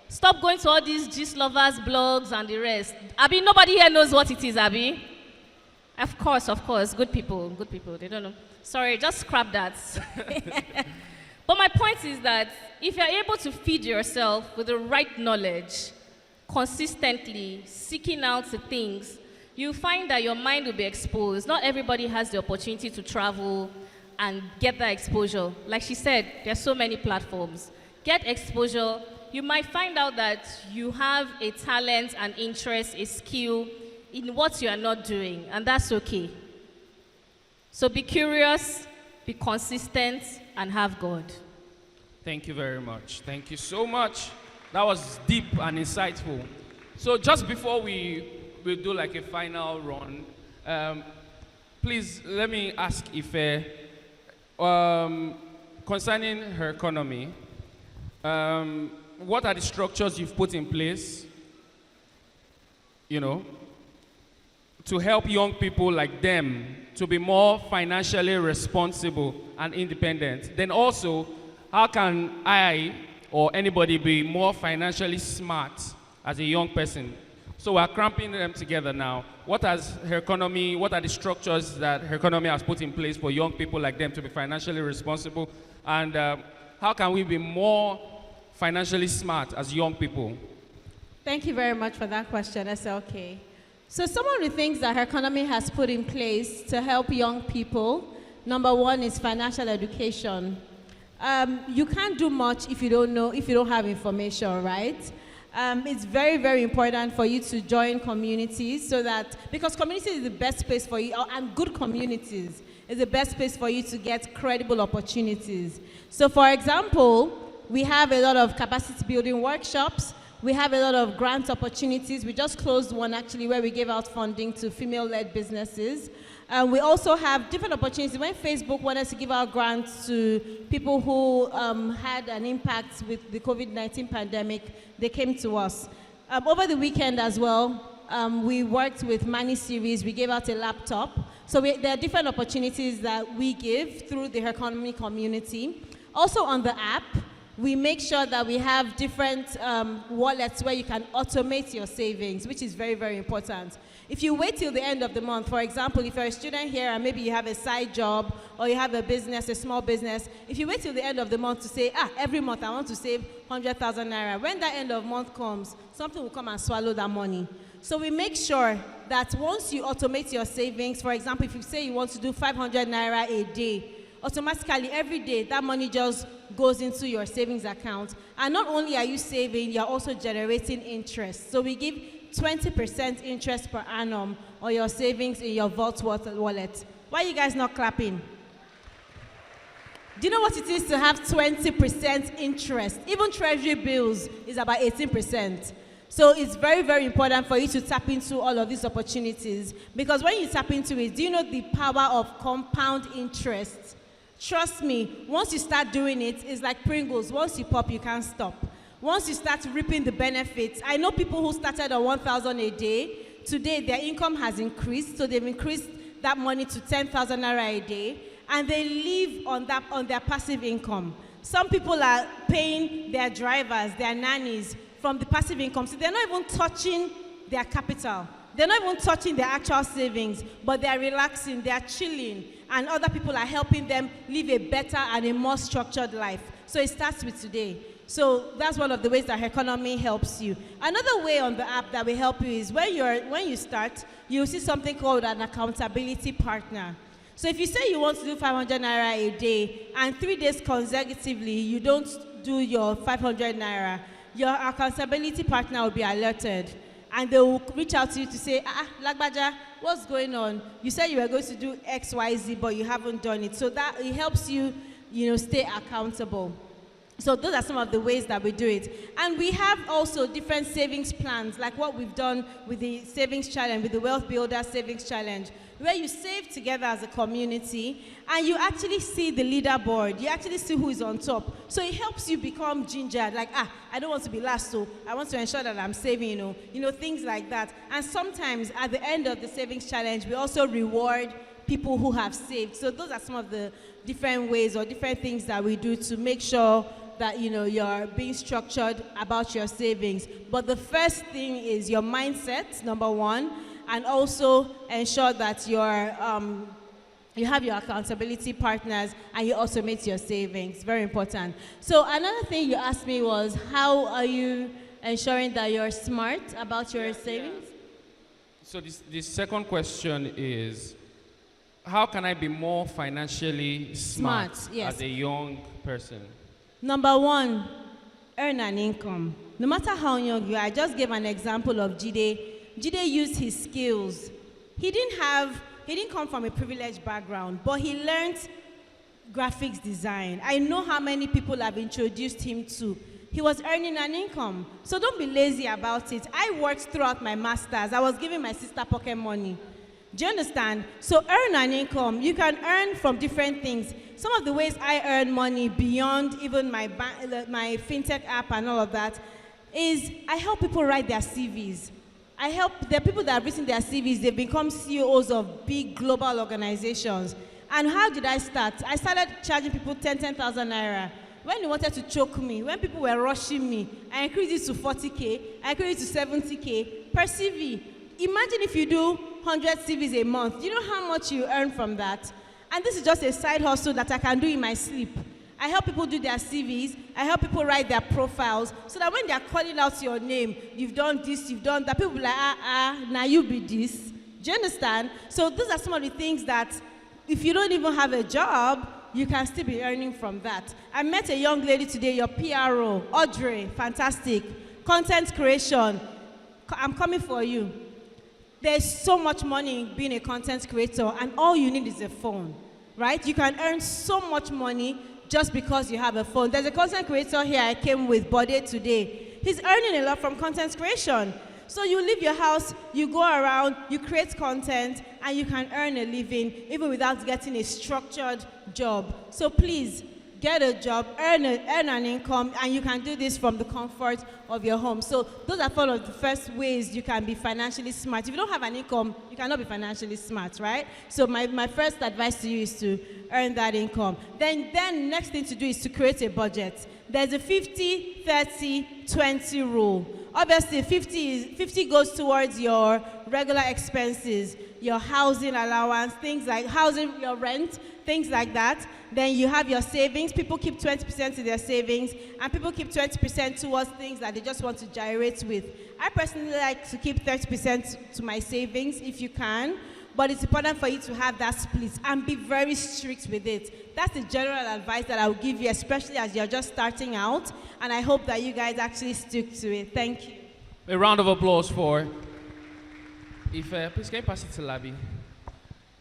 Stop going to all these gist lovers blogs and the rest. Abi, nobody here knows what it is, Abi. Of course. Good people. They don't know. Sorry, just scrap that. But my point is that if you're able to feed yourself with the right knowledge, consistently seeking out the things, you find that your mind will be exposed. Not everybody has the opportunity to travel and get that exposure. Like she said, there's so many platforms. Get exposure. You might find out that you have a talent, an interest, a skill in what you are not doing, and that's okay. So be curious, be consistent, and have God. Thank you very much. Thank you so much. That was deep and insightful. So just before we'll do like a final run, please let me ask Ife, concerning her economy, what are the structures you've put in place, to help young people like them to be more financially responsible and independent? Then also, how can I or anybody be more financially smart as a young person, So we're cramping them together now. What are the structures that her economy has put in place for young people like them to be financially responsible? And how can we be more financially smart as young people? Thank you very much for that question, SLK. So some of the things that her economy has put in place to help young people, number one is financial education. You can't do much if you don't have information, right? It's very, very important for you to join communities because communities is the best place for you, and good communities is the best place for you to get credible opportunities. So for example, we have a lot of capacity building workshops. We have a lot of grant opportunities. We just closed one actually where we gave out funding to female-led businesses. We also have different opportunities. When Facebook wanted to give out grants to people who had an impact with the COVID-19 pandemic, they came to us. Over the weekend as well, we worked with Money Series. We gave out a laptop. So there are different opportunities that we give through the economy community. Also on the app, we make sure that we have different wallets where you can automate your savings, which is very, very important. If you wait till the end of the month, for example, if you're a student here and maybe you have a side job or you have a business, a small business, if you wait till the end of the month to say, every month I want to save 100,000 naira, when that end of month comes, something will come and swallow that money. So we make sure that once you automate your savings, for example, if you say you want to do 500 naira a day, automatically every day that money just goes into your savings account. And not only are you saving, you're also generating interest. So we give 20% interest per annum on your savings in your Vault wallet. Why are you guys not clapping? Do you know what it is to have 20% interest? Even treasury bills is about 18%. So it's very, very important for you to tap into all of these opportunities, because when you tap into it, do you know the power of compound interest? Trust me, once you start doing it, it's like Pringles. Once you pop, you can't stop. Once you start reaping the benefits, I know people who started on 1,000 a day. Today, their income has increased, so they've increased that money to 10,000 naira a day, and they live on their passive income. Some people are paying their drivers, their nannies from the passive income, so they're not even touching their capital. They're not even touching their actual savings, but they're relaxing, they're chilling, and other people are helping them live a better and a more structured life. So it starts with today. So that's one of the ways that her economy helps you. Another way on the app that will help you is when you start, you'll see something called an accountability partner. So if you say you want to do 500 naira a day, and 3 days consecutively you don't do your 500 naira, your accountability partner will be alerted. And they will reach out to you to say, Lagbaja, what's going on? You said you were going to do X, Y, Z, but you haven't done it. So that it helps you, stay accountable. So those are some of the ways that we do it. And we have also different savings plans, like what we've done with the Savings Challenge, with the Wealth Builder Savings Challenge, where you save together as a community, and you actually see the leaderboard. You actually see who is on top. So it helps you become gingered, like, I don't want to be last, so I want to ensure that I'm saving, things like that. And sometimes at the end of the Savings Challenge, we also reward people who have saved. So those are some of the different ways or different things that we do to make sure that you're being structured about your savings. But the first thing is your mindset, number one, and also ensure that you have your accountability partners and you automate your savings. Very important. So another thing you asked me was, how are you ensuring that you're smart about your savings? So the second question is, how can I be more financially smart yes, as a young person? Number one, earn an income. No matter how young you are, I just gave an example of Jide. Jide used his skills. He didn't come from a privileged background, but he learned graphics design. I know how many people have introduced him to. He was earning an income. So don't be lazy about it. I worked throughout my master's. I was giving my sister pocket money. Do you understand? So earn an income. You can earn from different things. Some of the ways I earn money beyond even my fintech app and all of that is I help people write their CVs. There are people that have written their CVs, they've become CEOs of big global organizations. And how did I start? I started charging people 10,000 naira. When they wanted to choke me, when people were rushing me, I increased it to 40K, I increased it to 70K. per CV. Imagine if you do 100 CVs a month. Do you know how much you earn from that? And this is just a side hustle that I can do in my sleep. I help people do their CVs. I help people write their profiles so that when they're calling out your name, you've done this, you've done that, people will be like, now you be this. Do you understand? So those are some of the things that if you don't even have a job, you can still be earning from that. I met a young lady today, your PRO, Audrey, fantastic. Content creation, I'm coming for you. There's so much money in being a content creator, and all you need is a phone, right? You can earn so much money just because you have a phone. There's a content creator here I came with, Bode, today. He's earning a lot from content creation. So you leave your house, you go around, you create content, and you can earn a living even without getting a structured job. So please, get a job, earn an income, and you can do this from the comfort of your home. So those are one of the first ways you can be financially smart. If you don't have an income, you cannot be financially smart, right? So my first advice to you is to earn that income. Then next thing to do is to create a budget. There's a 50-30-20 rule. Obviously, 50 goes towards your regular expenses, your housing allowance, things like housing, your rent, things like that. Then you have your savings. People keep 20% of their savings, and people keep 20% towards things that they just want to gyrate with. I personally like to keep 30% to my savings if you can, but it's important for you to have that split and be very strict with it. That's the general advice that I would give you, especially as you're just starting out, and I hope that you guys actually stick to it. Thank you. A round of applause for please can you pass it to Labi?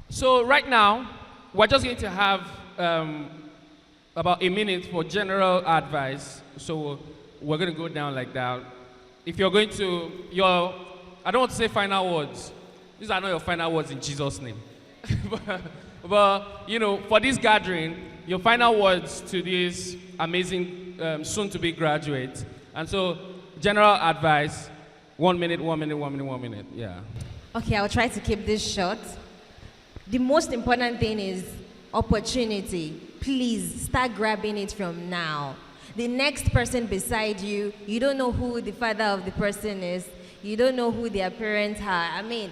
So right now, we're just going to have about a minute for general advice. So we're going to go down like that. If you're going to, I don't want to say final words. These are not your final words in Jesus' name. but, you know, for this gathering, your final words to this amazing soon-to-be graduate. And so, general advice, 1 minute, 1 minute, 1 minute, 1 minute, yeah. Okay, I'll try to keep this short. The most important thing is opportunity. Please start grabbing it from now. The next person beside you, you don't know who the father of the person is. You don't know who their parents are. I mean,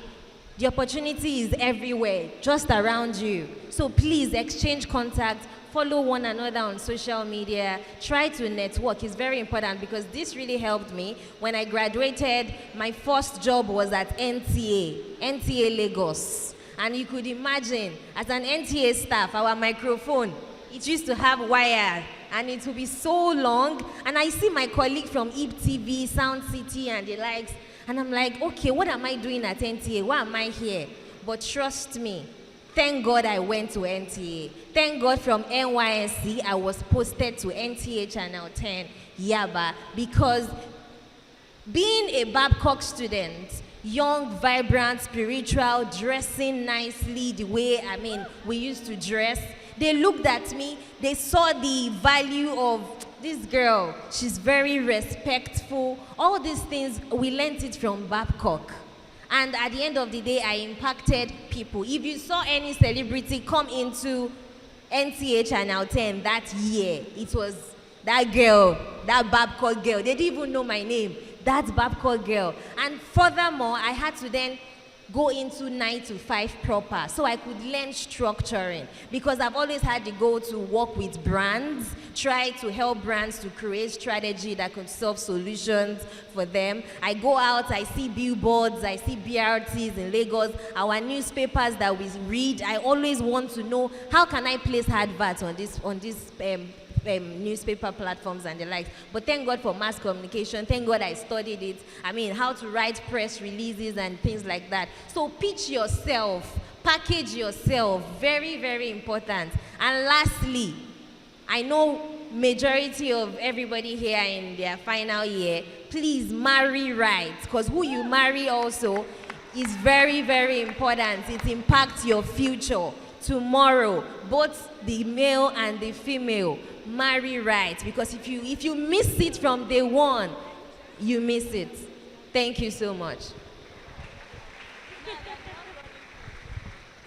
the opportunity is everywhere, just around you. So please exchange contacts, follow one another on social media, try to network. It's very important because this really helped me. When I graduated, my first job was at NTA Lagos. And you could imagine, as an NTA staff, our microphone, it used to have wire, and it would be so long. And I see my colleague from IB TV, Sound City, and the likes, and I'm like, okay, what am I doing at NTA? Why am I here? But trust me, thank God I went to NTA. Thank God from NYSC, I was posted to NTA Channel 10, Yaba, because being a Babcock student, young, vibrant, spiritual, dressing nicely the way, we used to dress, they looked at me, they saw the value of this girl. She's very respectful. All these things, we learned it from Babcock. And at the end of the day, I impacted people. If you saw any celebrity come into NTA Channel 10 that year, it was that girl, that Babcock girl. They didn't even know my name. That Babcock girl. And furthermore, I had to then go into 9 to 5 proper so I could learn structuring, because I've always had the goal to work with brands, try to help brands to create strategy that could solve solutions for them. I go out, I see billboards, I see BRTs in Lagos, our newspapers that we read. I always want to know, how can I place adverts on this newspaper platforms and the likes. But thank God for mass communication. Thank God I studied it. How to write press releases and things like that. So pitch yourself, package yourself, very, very important. And lastly, I know majority of everybody here in their final year, please marry right, because who you marry also is very, very important. It impacts your future. Tomorrow, both the male and the female, marry right, because if you miss it from day one, you miss it. Thank you so much.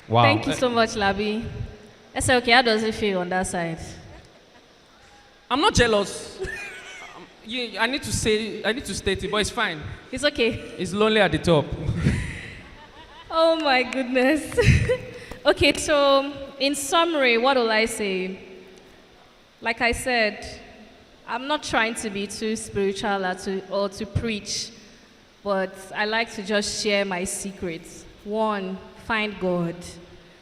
Wow. Thank you so much, Labi. SLK, how does it feel on that side? I'm not jealous. I need to state it, but it's fine. It's okay. It's lonely at the top. Oh my goodness. Okay, so in summary, what will I say? Like I said, I'm not trying to be too spiritual or to preach, but I like to just share my secrets. One, find God.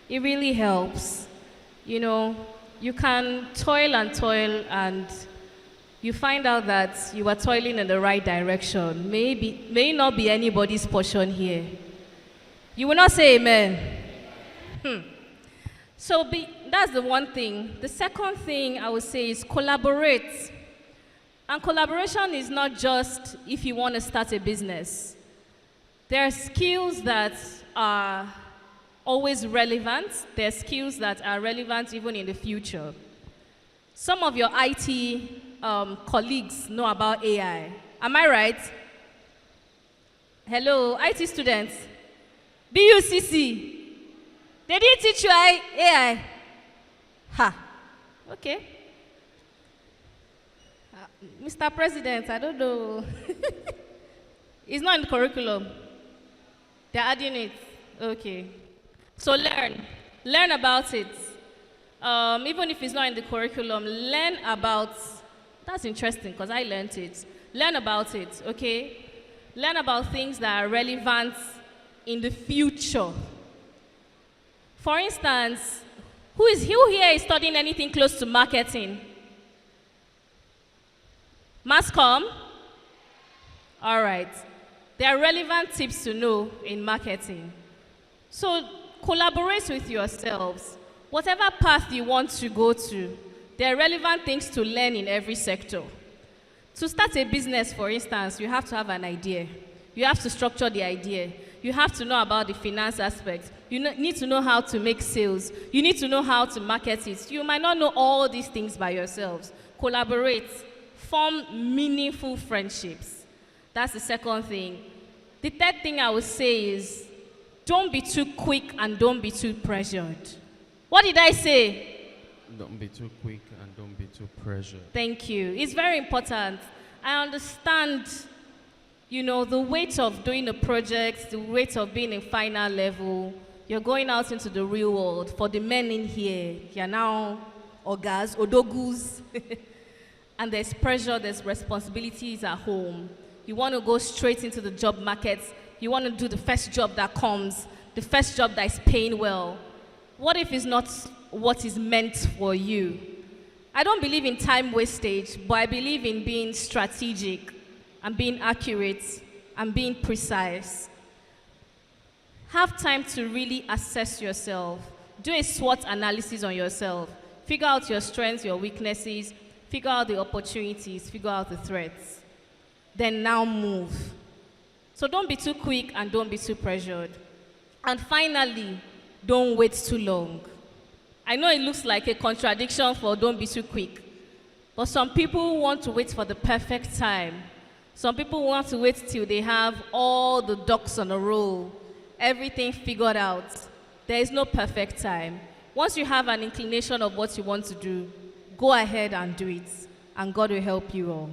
It really helps. You know, you can toil and you find out that you are toiling in the right direction. May not be anybody's portion here. You will not say amen. So that's the one thing. The second thing I would say is collaborate. And collaboration is not just if you want to start a business. There are skills that are always relevant. There are skills that are relevant even in the future. Some of your IT colleagues know about AI. Am I right? Hello, IT students. BUCC. They didn't teach you AI. Ha. Okay. Mr. President, I don't know. It's not in the curriculum. They're adding it. Okay. So learn about it. Even if it's not in the curriculum, learn about, that's interesting because I learned it. Learn about it, okay? Learn about things that are relevant in the future. For instance, who here is studying anything close to marketing? Mass comm? All right. There are relevant tips to know in marketing. So collaborate with yourselves. Whatever path you want to go to, there are relevant things to learn in every sector. To start a business, for instance, you have to have an idea. You have to structure the idea. You have to know about the finance aspect. You need to know how to make sales. You need to know how to market it. You might not know all these things by yourselves. Collaborate. Form meaningful friendships. That's the second thing. The third thing I would say is, don't be too quick and don't be too pressured. What did I say? Don't be too quick and don't be too pressured. Thank you. It's very important. I understand, you know, the weight of doing a project, the weight of being in final level. You're going out into the real world. For the men in here, you're now ogas, odogus. And there's pressure, there's responsibilities at home. You want to go straight into the job market. You want to do the first job that comes, the first job that is paying well. What if it's not what is meant for you? I don't believe in time wastage, but I believe in being strategic and being accurate and being precise. Have time to really assess yourself. Do a SWOT analysis on yourself. Figure out your strengths, your weaknesses, figure out the opportunities, figure out the threats. Then now move. So don't be too quick and don't be too pressured. And finally, don't wait too long. I know it looks like a contradiction for don't be too quick, but some people want to wait for the perfect time. Some people want to wait till they have all the ducks on a roll, everything figured out. There is no perfect time. Once you have an inclination of what you want to do, go ahead and do it, and God will help you all.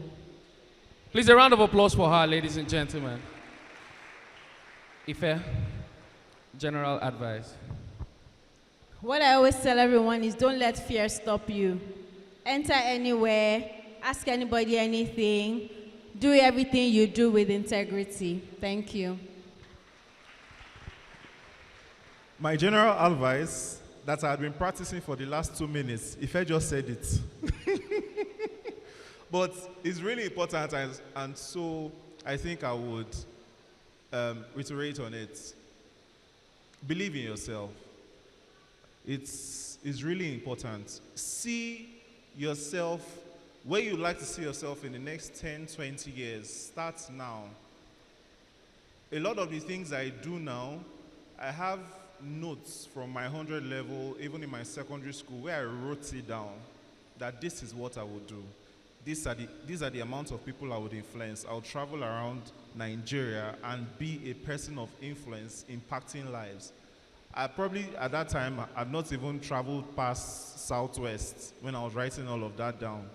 Please, a round of applause for her, ladies and gentlemen. Ife, general advice. What I always tell everyone is don't let fear stop you. Enter anywhere, ask anybody anything, do everything you do with integrity. Thank you. My general advice that I had been practicing for the last 2 minutes, if I just said it. But it's really important, and so I think I would reiterate on it. Believe in yourself. It's really important. See yourself where you'd like to see yourself in the next 10, 20 years. Start now. A lot of the things I do now, I have notes from my 100 level, even in my secondary school, where I wrote it down, that this is what I would do. These are the amounts of people I would influence. I'll travel around Nigeria and be a person of influence, impacting lives. I probably, at that time, had not even traveled past Southwest when I was writing all of that down.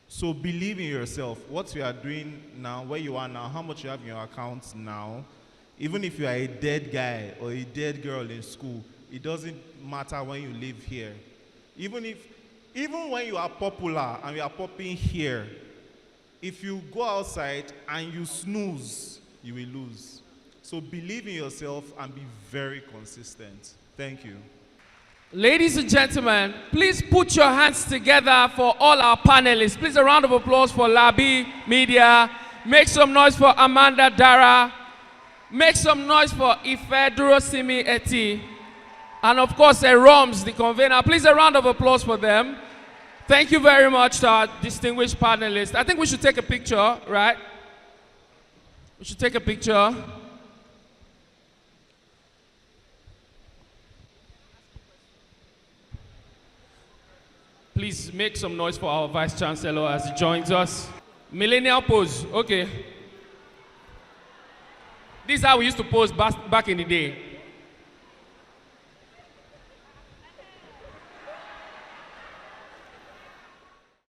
So believe in yourself. What you are doing now, where you are now, how much you have in your account now, even if you are a dead guy or a dead girl in school, it doesn't matter when you live here. Even when you are popular and you are popping here, if you go outside and you snooze, you will lose. So believe in yourself and be very consistent. Thank you. Ladies and gentlemen, please put your hands together for all our panelists. Please a round of applause for Labi Media. Make some noise for Amanda Dara. Make some noise for Ife Durosimi Eti. And of course, Roms, the convener. Please a round of applause for them. Thank you very much to our distinguished panelists. I think we should take a picture, right? We should take a picture. Please make some noise for our Vice Chancellor as he joins us. Millennial pose, okay. This is how we used to pose back in the day.